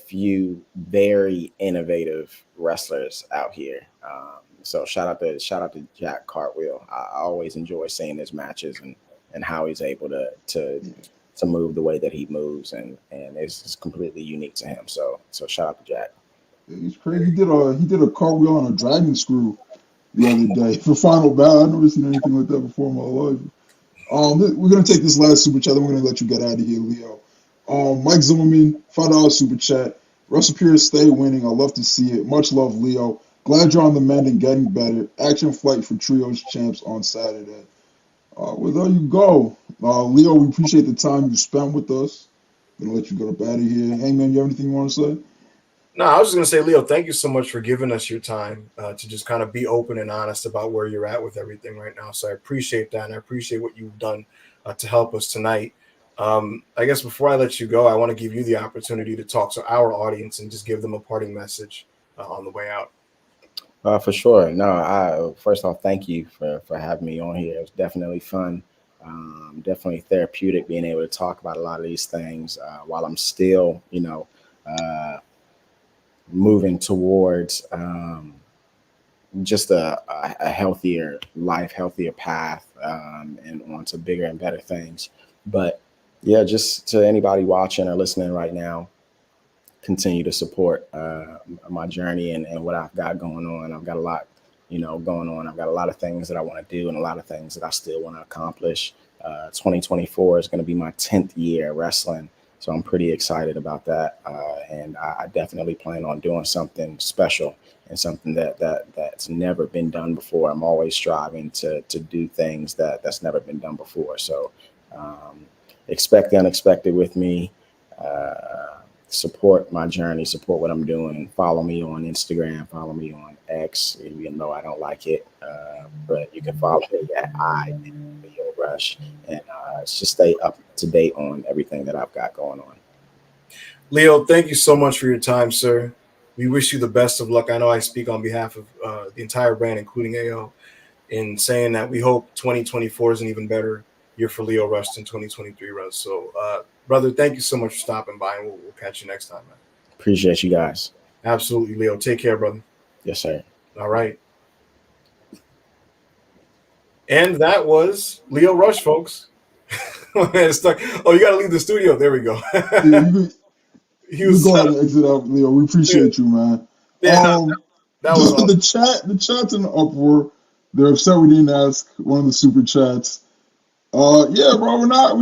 few very innovative wrestlers out here. So shout out to Jack Cartwheel. I always enjoy seeing his matches and how he's able to move the way that he moves and it's just completely unique to him. So shout out to Jack. He's crazy. He did a cartwheel on a dragon screw the other day for Final Battle. I've never seen anything like that before in my life. We're gonna take this last super chat. Then we're gonna let you get out of here, Leo. Mike Zimmerman, $5 super chat. Russell Pierce stay winning. I love to see it. Much love, Leo. Glad you're on the mend and getting better. Action flight for trios champs on Saturday. Well, there you go, Leo. We appreciate the time you spent with us. Gonna let you get up out of here. Hey man, you have anything you want to say? No, I was just gonna say, Leo, thank you so much for giving us your time to just kind of be open and honest about where you're at with everything right now. So I appreciate that, and I appreciate what you've done to help us tonight. I guess before I let you go, I want to give you the opportunity to talk to our audience and just give them a parting message on the way out. For sure. No, I first off, thank you for having me on here. It was definitely fun. Definitely therapeutic being able to talk about a lot of these things while I'm still, uh, moving towards just a healthier life, healthier path, and on to bigger and better things. But yeah, just to anybody watching or listening right now, continue to support my journey and what I've got going on. I've got a lot, going on. I've got a lot of things that I want to do and a lot of things that I still want to accomplish. 2024 is going to be my 10th year wrestling. So I'm pretty excited about that. And I definitely plan on doing something special and something that's never been done before. I'm always striving to do things that's never been done before. So expect the unexpected with me. Support my journey, support what I'm doing. Follow me on Instagram, follow me on X, even though I don't like it. But you can follow me at Lio Rush and just stay up to date on everything that I've got going on. Leo, thank you so much for your time, sir. We wish you the best of luck. I know I speak on behalf of the entire brand, including AO, in saying that we hope 2024 is an even better year for Lio Rush than 2023 was. So, Brother, thank you so much for stopping by, and we'll catch you next time, man. Appreciate you guys. Absolutely, Leo. Take care, brother. Yes, sir. All right. And that was Lio Rush, folks. Man, it's stuck. Oh, you got to leave the studio. There we go. Yeah, He you was go ahead and exit out, Leo. We appreciate you, man. Yeah, that was awesome. The chat's in uproar. They're upset we didn't ask one of the super chats. Yeah, bro, we're not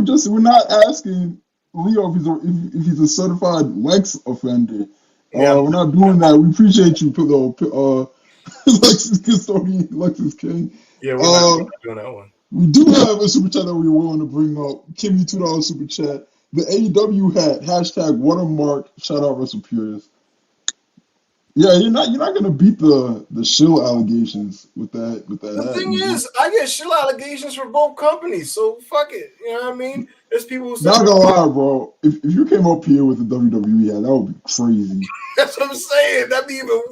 asking Leo if he's a certified Lex offender. Yeah. We're not doing that. We appreciate you, Lexus custodian, Lexus King. Yeah, we're not doing that one. We do have a super chat that we were willing to bring up. Kimmy, $2 super chat. The AEW hat, hashtag watermark, shout out Russell Pures. Yeah, you're not gonna beat the shill allegations with that The hat. thing is, I get shill allegations for both companies, so fuck it. You know what I mean? There's people who say, not gonna lie, bro. If you came up here with the WWE hat, that would be crazy. That's what I'm saying. That'd be even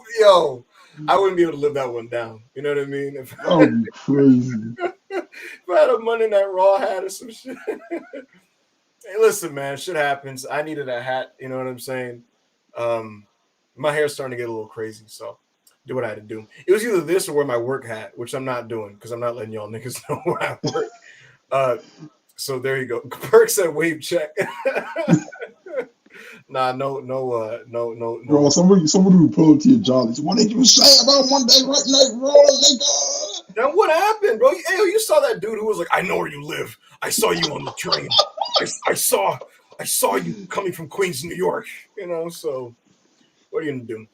I wouldn't be able to live that one down. You know what I mean? That would be crazy. If I had a Monday Night Raw hat or some shit. Hey, listen, man, shit happens. I needed a hat. You know what I'm saying? My hair's starting to get a little crazy, so do what I had to do. It was either this or wear my work hat, which I'm not doing because I'm not letting y'all niggas know where I work. So there you go. Perk said wave check. Nah, no. Bro, somebody would pull up to your job and say, "What did you say about Monday Night Raw, nigga?" Now what happened, bro? Hey, you saw that dude who was like, "I know where you live. I saw you on the train. I saw you coming from Queens, New York." You know, so what are you gonna do?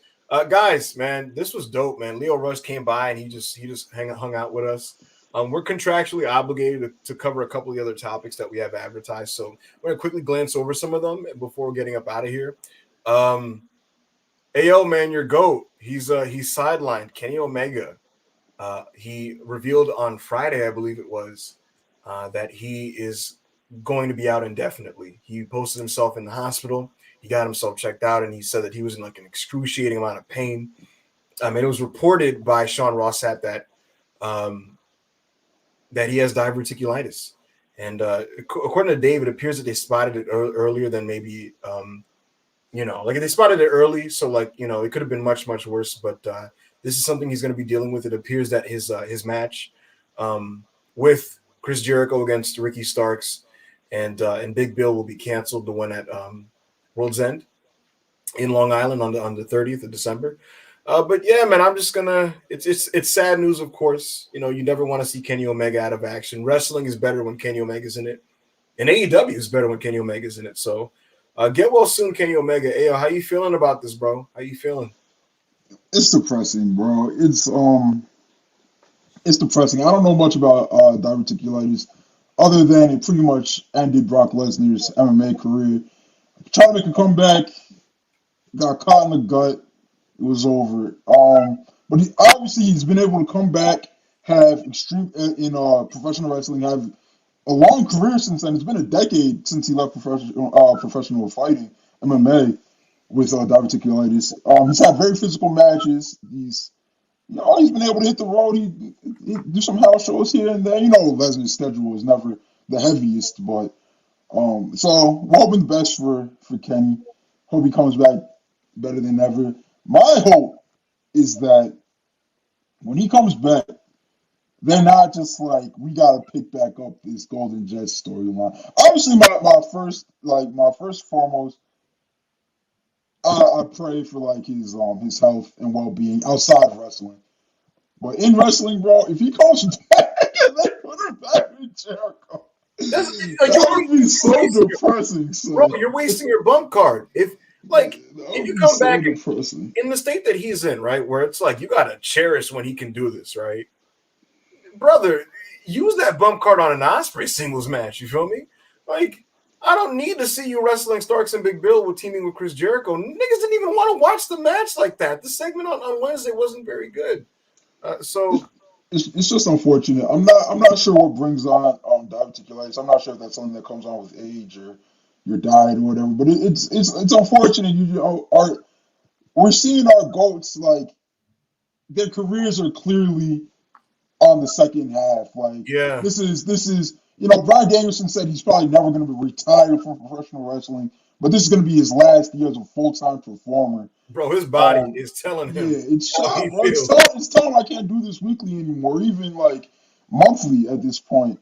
Guys, man, this was dope, man. Lio Rush came by and he just hung out with us. We're contractually obligated to cover a couple of the other topics that we have advertised. So we're gonna quickly glance over some of them before getting up out of here. Ayo, man, your GOAT. He's sidelined. Kenny Omega. He revealed on Friday, I believe it was, that he is going to be out indefinitely. He posted himself in the hospital. He got himself checked out, and he said that he was in like an excruciating amount of pain. And it was reported by Sean Rossap that that he has diverticulitis. And according to Dave, it appears that they spotted it earlier than maybe, like they spotted it early. So it could have been much, much worse. But this is something he's going to be dealing with. It appears that his match with Chris Jericho against Ricky Starks and Big Bill will be canceled. The one at World's End in Long Island on the 30th of December. But yeah, man, I'm just gonna. It's sad news, of course. You never want to see Kenny Omega out of action. Wrestling is better when Kenny Omega's in it, and AEW is better when Kenny Omega's in it. So, get well soon, Kenny Omega. Ayo, how you feeling about this, bro? How you feeling? It's depressing, bro. It's depressing. I don't know much about diverticulitis, other than it pretty much ended Brock Lesnar's MMA career. Tried to make a comeback, got caught in the gut. It was over. But he's been able to come back, have extreme in professional wrestling, have a long career since then. It's been a decade since he left professional fighting, MMA, with diverticulitis. He's had very physical matches. He's been able to hit the road. He do some house shows here and there. Lesnar's schedule is never the heaviest, but so we're hoping the best for Kenny. Hope he comes back better than ever. My hope is that when he comes back, they're not just like, we gotta pick back up this Golden Jets storyline. Obviously, my first foremost, I pray for his health and well-being outside of wrestling. But in wrestling, bro, if he comes back and they put him back in Jericho, that would be so depressing. Bro, you're wasting your bump card. If you come back in the state that he's in, right, where it's like you gotta cherish when he can do this, right, brother, use that bump card on an Ospreay singles match. You feel me? I don't need to see you wrestling Starks and Big Bill with teaming with Chris Jericho. Niggas didn't even want to watch the match like that. The segment on Wednesday wasn't very good. So it's just unfortunate. I'm not sure what brings on diverticulitis. I'm not sure if that's something that comes on with age or your diet or whatever. But it's unfortunate. We're seeing our GOATs, their careers are clearly on the second half. This is Bryan Danielson said he's probably never going to be retired from professional wrestling, but this is going to be his last year as a full-time performer. Bro, his body is telling Yeah, him it's how shot, he bro. feels. It's telling him I can't do this weekly anymore, even like monthly at this point.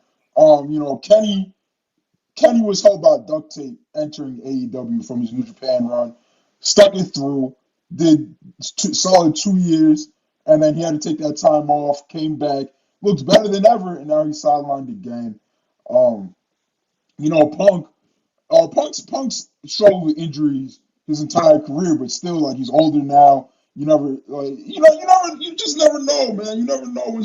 Kenny was held by duct tape entering AEW from his New Japan run, stuck it through, did solid 2 years, and then he had to take that time off, came back, looks better than ever, and now he's sidelined again. Um, Punk, Punk's struggled with injuries his entire career, but still, like, he's older now. You just never know, man. You never know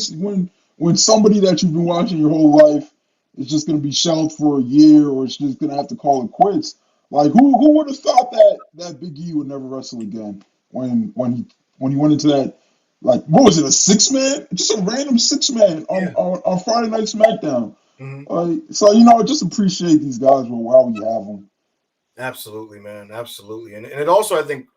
when somebody that you've been watching your whole life is just going to be shelved for a year, or it's just going to have to call it quits. Like, who would have thought that Big E would never wrestle again when he went into that, like, what was it, a 6-man? Just a random 6-man on Friday Night SmackDown. So just appreciate these guys while we have them. Absolutely, man. Absolutely. And it also, I think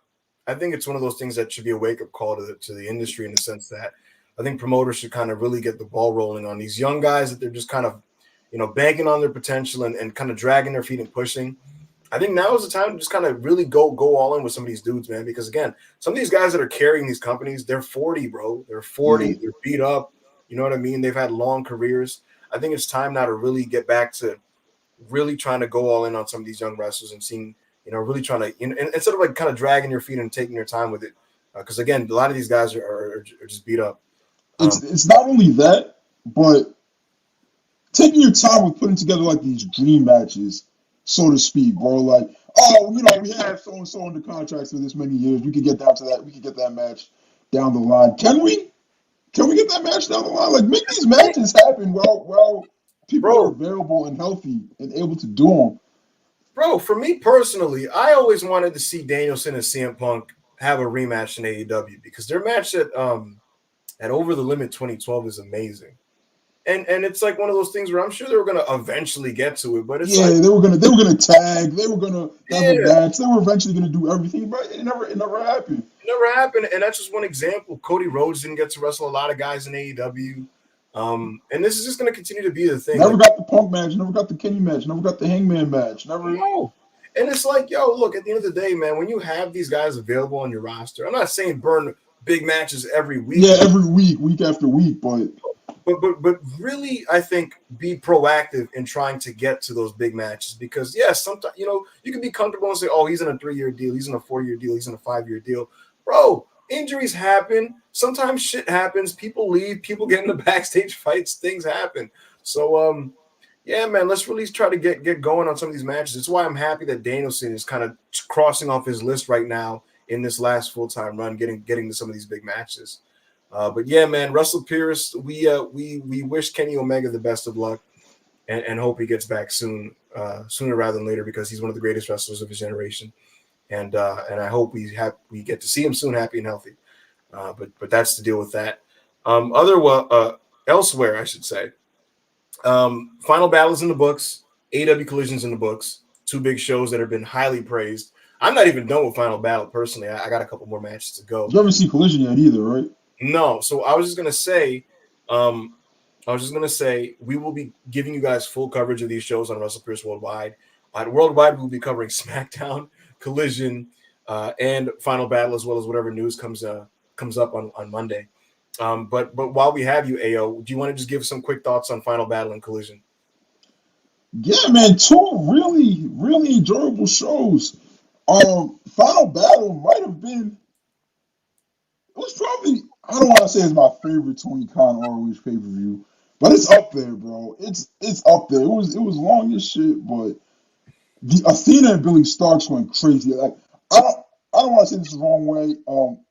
it's one of those things that should be a wake-up call to the industry, in the sense that I think promoters should kind of really get the ball rolling on these young guys that they're just kind of, banking on their potential and kind of dragging their feet and pushing. I think now is the time to just kind of really go all in with some of these dudes, man. Because again, some of these guys that are carrying these companies, they're 40, bro. They're 40. They're beat up. You know what I mean? They've had long careers. I think it's time now to really get back to really trying to go all in on some of these young wrestlers and seeing, really trying to, instead of like kind of dragging your feet and taking your time with it. Because again, a lot of these guys are just beat up. It's not only that, but taking your time with putting together like these dream matches, so to speak, bro. Like, we have so and so under contracts for this many years. We could get down to that. We could get that match down the line. Can we? Can we get that match down the line? Like, make these matches happen while people are available and healthy and able to do them. Bro, for me personally, I always wanted to see Danielson and CM Punk have a rematch in AEW, because their match at Over the Limit 2012 is amazing. And it's like one of those things where I'm sure they were gonna eventually get to it, but it's they were gonna tag, they were gonna have a match, they were eventually gonna do everything, but it never happened. It never happened, and that's just one example. Cody Rhodes didn't get to wrestle a lot of guys in AEW, and this is just gonna continue to be the thing. Never got the Punk match, never got the Kenny match, never got the Hangman match, never. No. And it's like, look, at the end of the day, man, when you have these guys available on your roster, I'm not saying burn big matches every week. Yeah, every week after week, but really, I think be proactive in trying to get to those big matches, because sometimes you can be comfortable and say, oh, he's in a 3-year deal, he's in a 4-year deal, he's in a 5-year deal. Bro, injuries happen. Sometimes shit happens. People leave. People get into backstage fights. Things happen. So, yeah, man, let's really try to get going on some of these matches. It's why I'm happy that Danielson is kind of crossing off his list right now in this last full-time run, getting to some of these big matches. But yeah, man, Russell Pierce, we wish Kenny Omega the best of luck, and hope he gets back sooner rather than later, because he's one of the greatest wrestlers of his generation, and I hope we get to see him soon, happy and healthy. But that's the deal with that. Elsewhere, I should say, Final Battle's in the books, AEW Collision's in the books, 2 big shows that have been highly praised. I'm not even done with Final Battle personally. I got a couple more matches to go. You haven't seen Collision yet either, right? No, so I was just gonna say, we will be giving you guys full coverage of these shows on Russell Pierce Worldwide. Worldwide, we'll be covering SmackDown, Collision, and Final Battle, as well as whatever news comes up on Monday. But while we have you, AO, do you want to just give some quick thoughts on Final Battle and Collision? Yeah, man, 2 really, really enjoyable shows. Final Battle might have been. It was probably, I don't want to say it's my favorite Tony Khan ROH pay-per-view, but it's up there, bro. It's up there. It was long as shit, but the Athena and Billy Starks went crazy. Like, I don't want to say this the wrong way.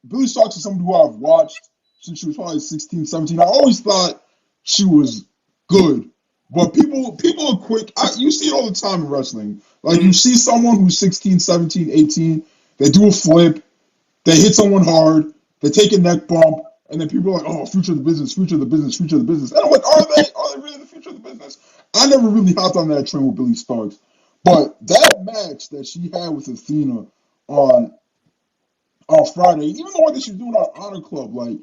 Billy Starks is somebody who I've watched since she was probably 16, 17. I always thought she was good, but people are quick. You see it all the time in wrestling. Like, you see someone who's 16, 17, 18, they do a flip, they hit someone hard, they take a neck bump, and then people are like, oh, future of the business, future of the business, future of the business. And I'm like, are they really the future of the business? I never really hopped on that train with Billy Starks. But that match that she had with Athena on Friday, even the one that she's doing on Honor Club, like,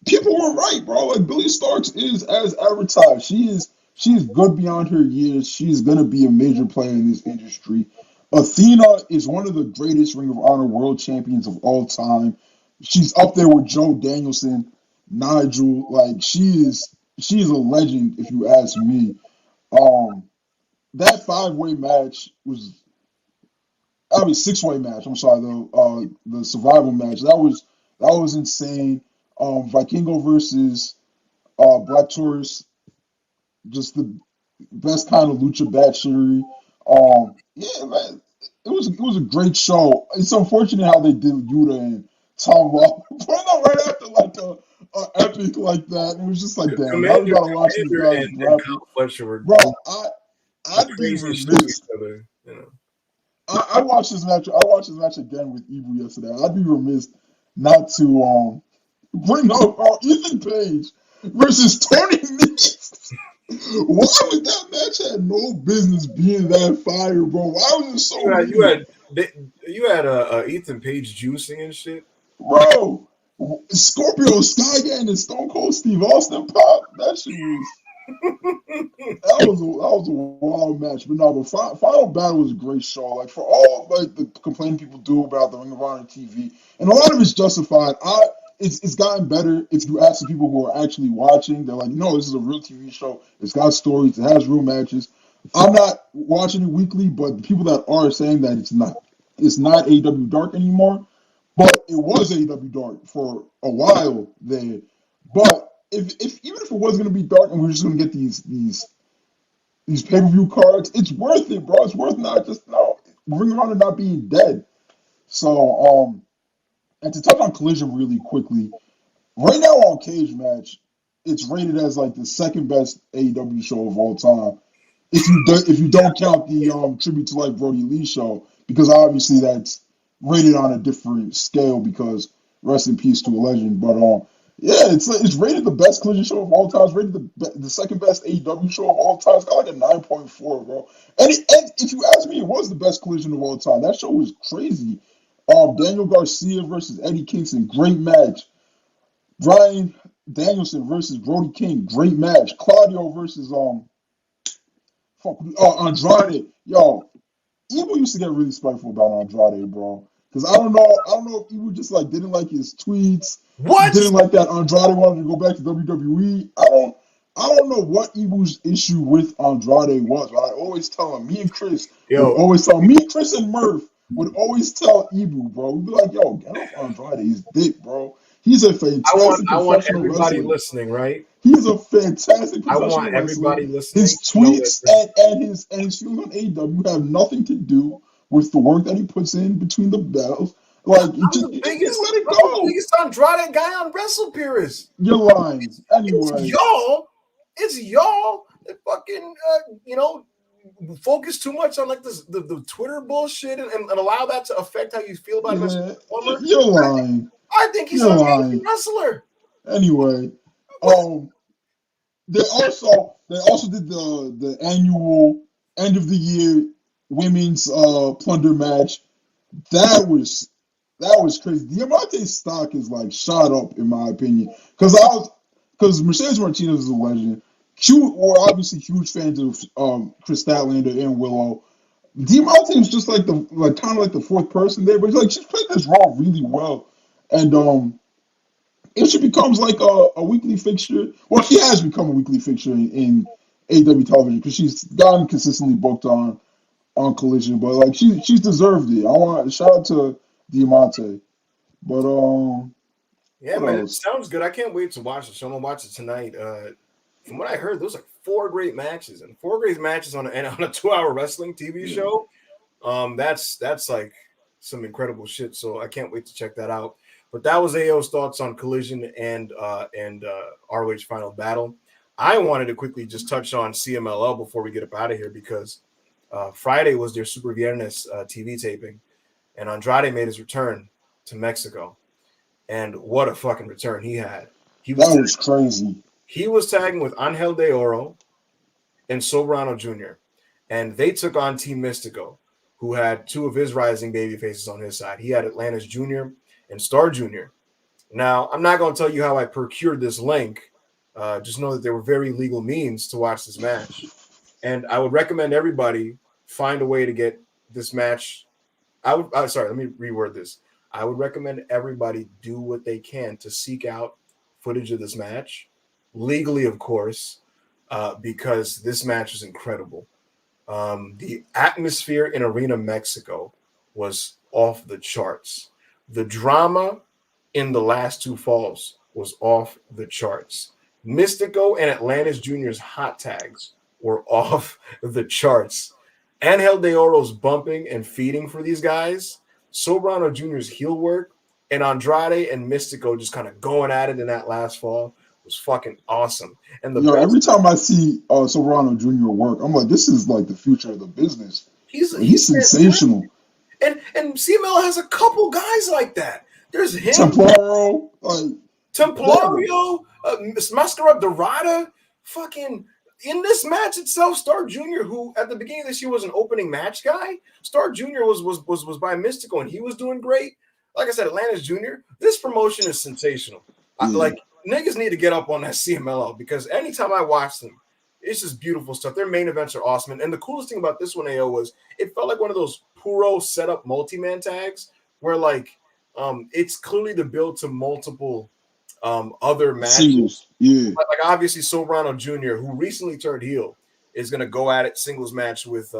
people were right, bro. Like, Billy Starks is as advertised. She is She's good beyond her years. She's gonna be a major player in this industry. Athena is one of the greatest Ring of Honor world champions of all time. She's up there with Joe Danielson, Nigel. Like she's a legend if you ask me. Um, that 5-way match was, I mean, 6-way match. I'm sorry, the survival match. That was insane. Vikingo versus Black Taurus, just the best kind of lucha batchery. Yeah, man, it was a great show. It's unfortunate how they did Yuta and Tom Walker right after like a epic like that. It was just like, damn, now we gotta watch these Commander guys and grapple. Kyle Fletcher were Bro, the I'd be craziest shit to remiss. each other. You know. I watched this match. I watched this match again with Ibu yesterday. I'd be remiss not to bring up Ethan Page versus Tony Nese. Why would that match had no business being that fire, bro? Why was it so? You had Ethan Page juicing and shit. Bro, Scorpio Sky and Stone Cold Steve Austin pop. That shit was. That was a wild match, but no, the final battle was a great show. Like for all like the complaining people do about the Ring of Honor TV, and a lot of it's justified. It's gotten better. If you ask the people who are actually watching, they're like, no, this is a real TV show. It's got stories. It has real matches. I'm not watching it weekly, but the people that are saying that it's not AEW Dark anymore. But it was AEW Dark for a while there. But if even if it was gonna be dark and we are just gonna get these pay-per-view cards, it's worth it, bro. It's worth not just no Ring of Honor not being dead. So and to touch on Collision really quickly, right now on Cage Match, it's rated as like the second best AEW show of all time. If you don't count the tribute to like Brody Lee show, because obviously that's rated on a different scale because rest in peace to a legend. But yeah, it's rated the best Collision show of all time. It's rated the second best AEW show of all time. It's got like a 9.4, bro. And if you ask me, it was the best Collision of all time. That show was crazy. Daniel Garcia versus Eddie Kingston, great match. Bryan Danielson versus Brody King, great match. Claudio versus Andrade. Yo, Evil used to get really spiteful about Andrade, bro. Because I don't know if Evil just like didn't like his tweets. What? Didn't like that Andrade wanted to go back to WWE. I don't know what Evil's issue with Andrade was, but I always tell him, me and Chris and Murph would always tell Ibu, bro. We'd be like, yo, get off Andrade. He's dick, bro. He's a fantastic I want everybody wrestler. listening, right? He's a fantastic professional I want everybody wrestler. listening. His tweets and his feelings on AEW have nothing to do with the work that he puts in between the battles. Like, you just let it go. I'm the biggest Andrade guy on WrestlePurist. You're lying. Anyway. It's y'all that fucking, focus too much on like the Twitter bullshit and allow that to affect how you feel about him. You're lying. I think he's an amazing wrestler. Anyway, they also did the annual end of the year women's plunder match. That was crazy. Diamante's stock is like shot up in my opinion because Mercedes Martinez is a legend. We're obviously huge fans of Chris Statlander and Willow. Diamante is just like kind of like the fourth person there, but she's played this role really well. And if she becomes like a weekly fixture, well, she has become a weekly fixture in AEW television because she's gotten consistently booked on Collision, but like she's deserved it. I want shout out to Diamante. But yeah, man, it sounds good. I can't wait to watch it. So I'm gonna watch it tonight. From what I heard, those like 4 great matches on a 2-hour wrestling TV show. That's like some incredible shit. So I can't wait to check that out. But that was AO's thoughts on Collision and ROH Final Battle. I wanted to quickly just touch on CMLL before we get up out of here because Friday was their Super Viernes TV taping, and Andrade made his return to Mexico. And what a fucking return he had. That was crazy. He was tagging with Angel De Oro and Soberano Jr., and they took on Team Mystico, who had 2 of his rising baby faces on his side. He had Atlantis Jr. and Star Jr. Now, I'm not going to tell you how I procured this link, just know that there were very legal means to watch this match. And I would recommend everybody find a way to get this match. Sorry, let me reword this. I would recommend everybody do what they can to seek out footage of this match, legally, of course, because this match is incredible. The atmosphere in Arena Mexico was off the charts. The drama in the last two falls was off the charts. Mystico and Atlantis Jr.'s hot tags were off the charts. Angel De Oro's bumping and feeding for these guys, Sobrano Jr.'s heel work, and Andrade and Mystico just kind of going at it in that last fall was fucking awesome. And the Yo, best, every time I see Sobrano Jr. work, I'm like, this is like the future of the business. He's sensational. And CML has a couple guys like that. There's him, Templaro, Mascara Dorada, fucking in this match itself. Star Jr., who at the beginning of this year was an opening match guy, Star Jr. was by Mystico, and he was doing great. Like I said, Atlantis Jr., this promotion is sensational. Like, niggas need to get up on that CMLL, because anytime I watch them, it's just beautiful stuff. Their main events are awesome. And the coolest thing about this one, AO, was it felt like one of those Puro setup multi-man tags where, like, it's clearly the build to multiple other matches. Singles. Yeah. Like obviously, Sobrano Jr., who recently turned heel, is going to go at it singles match with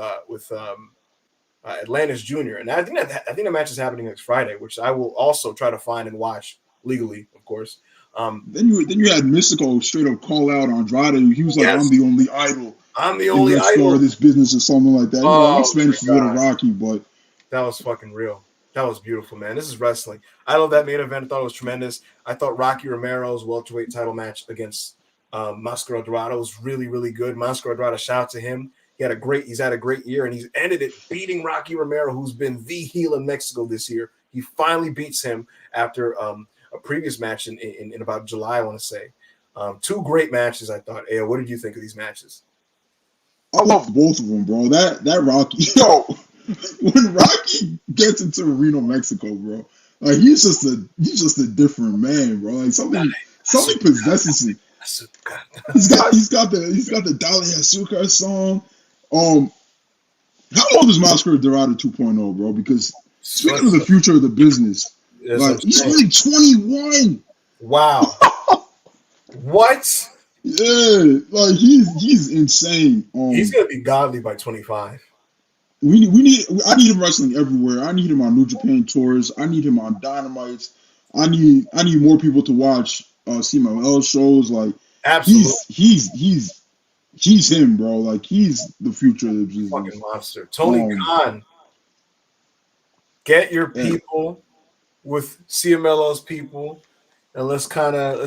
Atlantis Jr. And I think the match is happening next Friday, which I will also try to find and watch legally, of course. Then you had Mystico straight up call out Andrade. He was like, I'm the only idol. I'm the only idol of this business or something like that. My Spanish is a little rocky, but that was fucking real. That was beautiful, man. This is wrestling. I love that main event. I thought it was tremendous. I thought Rocky Romero's welterweight title match against Mascara Dorado was really, really good. Mascara Dorado, shout out to him. He's had a great year, and he's ended it beating Rocky Romero, who's been the heel in Mexico this year. He finally beats him after a previous match in about July, I want to say. Two great matches, I thought. Ayo, what did you think of these matches? I love both of them, bro. That Rocky, when Rocky gets into Reno, Mexico, bro, like he's just a different man, bro. Like something possesses him. He's got the Dale Azúcar song. How old is Mascara Dorado 2.0, bro? Because speaking of the future of the business, like he's only 21. Wow. What? Yeah, like he's insane. He's gonna be godly by 25. I need him wrestling everywhere. I need him on New Japan tours. I need him on Dynamites. I need more people to watch CMLL shows. Like absolutely, he's him, bro. Like he's the future of the business. Fucking monster. Tony Khan, get your people with CMLL's people. And let's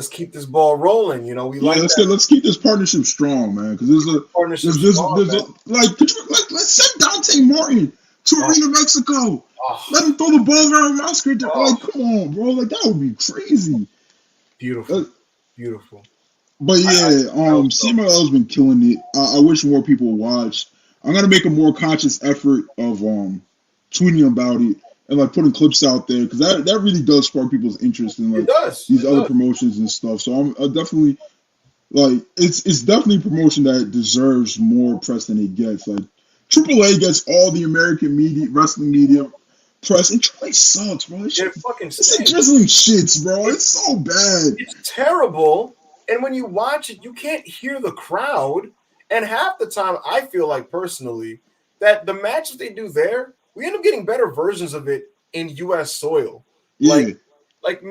keep this ball rolling. You know, let's keep this partnership strong, man. Because there's let's send Dante Martin to Arena Mexico. Let him throw the ball around Mascara. Like, come on, bro. Like that would be crazy. Beautiful. But yeah, CMLL's been killing it. I wish more people watched. I'm gonna make a more conscious effort of tweeting about it. And like putting clips out there, because that really does spark people's interest in like these other promotions and stuff. So I'm definitely like it's definitely a promotion that deserves more press than it gets. Like AAA gets all the American media, wrestling media press, and AAA sucks, bro. It's drizzling shits, bro. It's so bad. It's terrible. And when you watch it, you can't hear the crowd. And half the time, I feel like personally that the matches they do there, we end up getting better versions of it in U.S. soil. Yeah. Like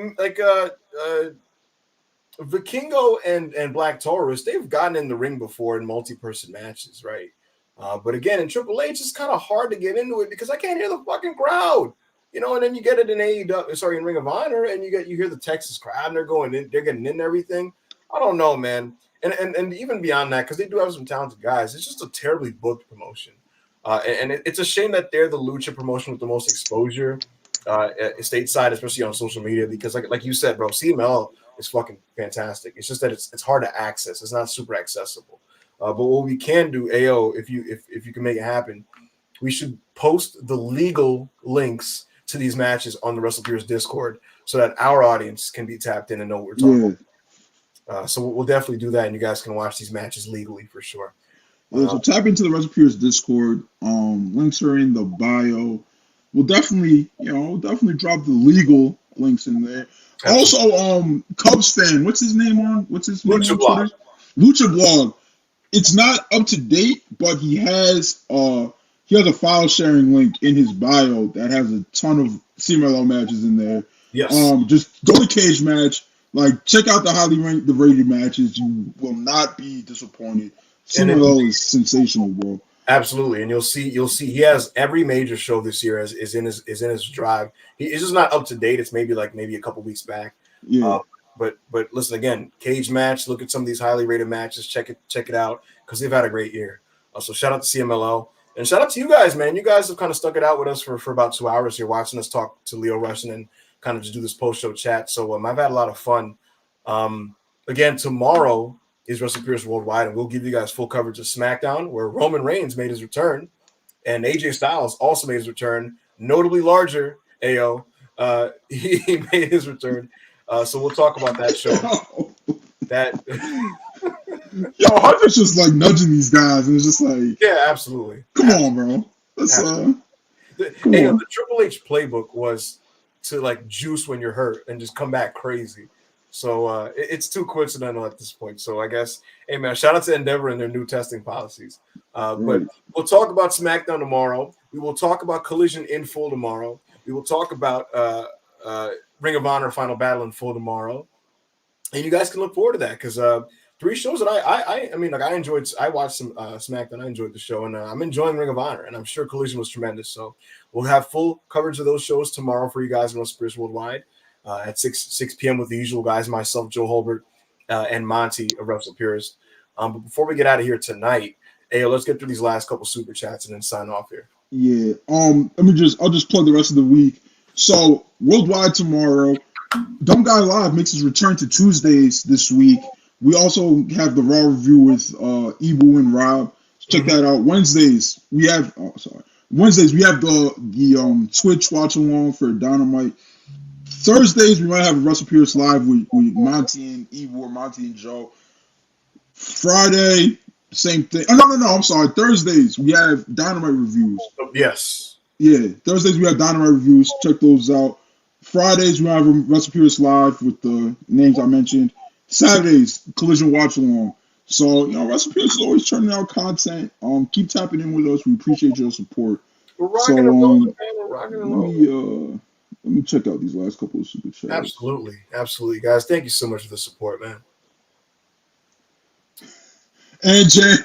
Vikingo and Black Taurus, they've gotten in the ring before in multi-person matches, right? But again, in AAA, it's just kind of hard to get into it because I can't hear the fucking crowd, you know. And then you get it in in Ring of Honor, and you hear the Texas crowd, and they're getting in everything. I don't know, man. And even beyond that, because they do have some talented guys, it's just a terribly booked promotion. And it's a shame that they're the lucha promotion with the most exposure stateside, especially on social media, because like you said, bro, CML is fucking fantastic. It's just that it's hard to access. It's not super accessible. But what we can do, AO, if you can make it happen, we should post the legal links to these matches on the WrestlePeers Discord so that our audience can be tapped in and know what we're talking about. So we'll definitely do that, and you guys can watch these matches legally for sure. Yeah, so tap into the Recipes Discord. Links are in the bio. We'll definitely drop the legal links in there. Absolutely. Also, Cubs fan, what's his name on Lucha on Blog. Twitter? Lucha Blog. It's not up to date, but he has a file sharing link in his bio that has a ton of CMLL matches in there. Yes. Just go to Cage Match. Like, check out the rated matches. You will not be disappointed. CMLL is sensational, bro. Absolutely, and you'll see he has every major show this year is in his drive. It's just not up to date. It's maybe a couple weeks back. Yeah. But listen again, Cage Match. Look at some of these highly rated matches. Check it out because they've had a great year. So shout out to CMLL and shout out to you guys, man. You guys have kind of stuck it out with us for about 2 hours here, watching us talk to Lio Rush and then kind of just do this post show chat. So I've had a lot of fun. Again, tomorrow is WrestlePeers Worldwide, and we'll give you guys full coverage of SmackDown, where Roman Reigns made his return, and AJ Styles also made his return, notably larger. Ayo, he made his return. So we'll talk about that show. Yo, Hunter's just like nudging these guys, and it's just like, yeah, absolutely. Come on, bro. The Triple H playbook was to like juice when you're hurt and just come back crazy. So it's too coincidental at this point. So I guess, hey man, shout out to Endeavor and their new testing policies. But we'll talk about SmackDown tomorrow. We will talk about Collision in full tomorrow. We will talk about Ring of Honor Final Battle in full tomorrow. And you guys can look forward to that because 3 shows that I watched some SmackDown. I enjoyed the show, and I'm enjoying Ring of Honor, and I'm sure Collision was tremendous. So we'll have full coverage of those shows tomorrow for you guys in WrestlePeers Worldwide. At 6 p.m. with the usual guys, myself, Joe Holbert, and Monty of WrestlePeers. But before we get out of here tonight, let's get through these last couple super chats and then sign off here. Yeah. I'll just plug the rest of the week. So Worldwide tomorrow, Dumb Guy Live makes his return to Tuesdays this week. We also have the Raw review with Ebu and Rob. Check that out. Wednesdays we have the Twitch watch along for Dynamite. Thursdays, we might have a WrestlePeers Live with Monty and Ebu or Monty and Joe. Friday, same thing. Oh, no, I'm sorry. Thursdays, we have Dynamite reviews. Yes. Yeah, Thursdays, we have Dynamite reviews. Check those out. Fridays, we have a WrestlePeers Live with the names I mentioned. Saturdays, Collision Watch Along. So, WrestlePeers is always churning out content. Keep tapping in with us. We appreciate your support. We're rocking and rolling, man. We're rocking and rolling. Let me check out these last couple of super chats. Absolutely, guys. Thank you so much for the support, man. And Jay,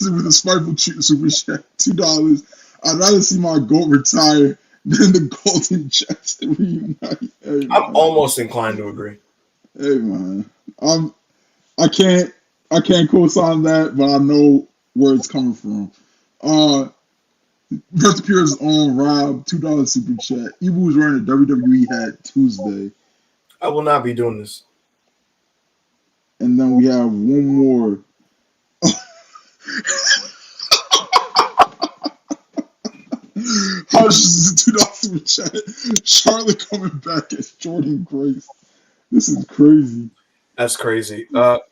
with a spiteful super chat, $2. I'd rather see my GOAT retire than the Golden Jets to reunite. Hey, I'm almost inclined to agree. Hey man, I can't co-sign that, but I know where it's coming from. WrestlePeers on Rob, $2 super chat. Ebu was wearing a WWE hat Tuesday. I will not be doing this. And then we have one more. Hush is $2 super chat. Charlotte coming back as Jordan Grace. This is crazy. That's crazy.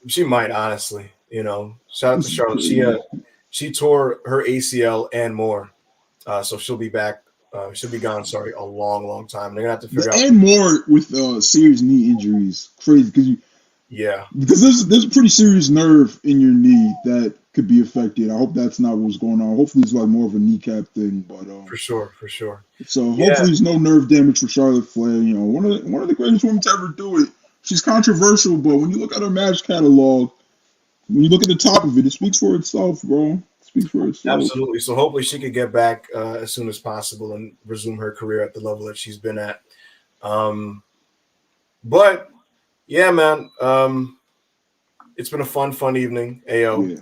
She might, honestly. Shout out to Charlotte. She tore her ACL and more. So she'll be back. She'll be gone. Sorry, a long, long time. They're gonna have to figure out. And more with serious knee injuries. Crazy because there's a pretty serious nerve in your knee that could be affected. I hope that's not what's going on. Hopefully it's like more of a kneecap thing. But for sure. So hopefully there's no nerve damage for Charlotte Flair. One of the greatest women to ever do it. She's controversial, but when you look at her match catalog, when you look at the top of it, it speaks for itself, bro. Absolutely. So hopefully she could get back as soon as possible and resume her career at the level that she's been at. But yeah, man, it's been a fun evening. AO. Yeah.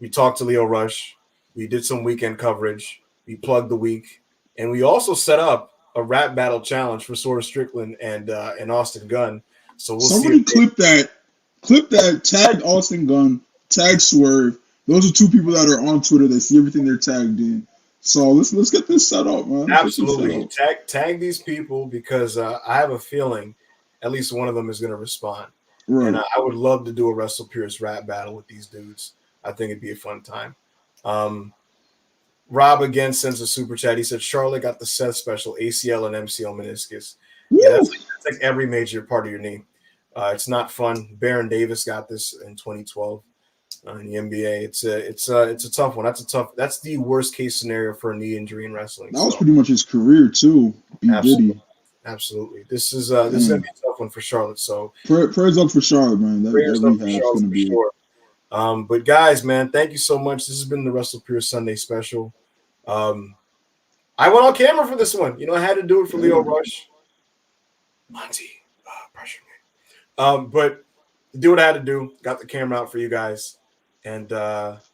We talked to Lio Rush. We did some weekend coverage. We plugged the week, and we also set up a rap battle challenge for Sora Strickland and Austin Gunn. So we'll somebody clip that, tag Austin Gunn, tag Swerve. Those are 2 people that are on Twitter that see everything they're tagged in. So let's get this set up, man. Absolutely. Tag these people because I have a feeling at least one of them is going to respond. Right. And I would love to do a Wrestle Purist rap battle with these dudes. I think it'd be a fun time. Rob again sends a super chat. He said Charlotte got the Seth special, ACL and MCL meniscus. Woo! Yeah, that's like every major part of your knee. It's not fun. Baron Davis got this in 2012 in the NBA. It's a tough one. That's the worst case scenario for a knee injury in wrestling. That was pretty much his career too. B Diddy. Absolutely. This is gonna be a tough one for Charlotte. So prayers up for Charlotte, man. That prayers up for rehab's Charlotte gonna for be sure. But guys, man, thank you so much. This has been the Wrestle Pure Sunday special. I went on camera for this one. You know, I had to do it for Lio Rush. Monty, pressure me. But do what I had to do. Got the camera out for you guys, and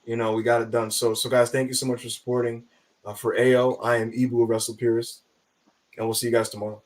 you know, we got it done. So guys, thank you so much for supporting. For AO, I am Ibu of Wrestle Purist, and we'll see you guys tomorrow.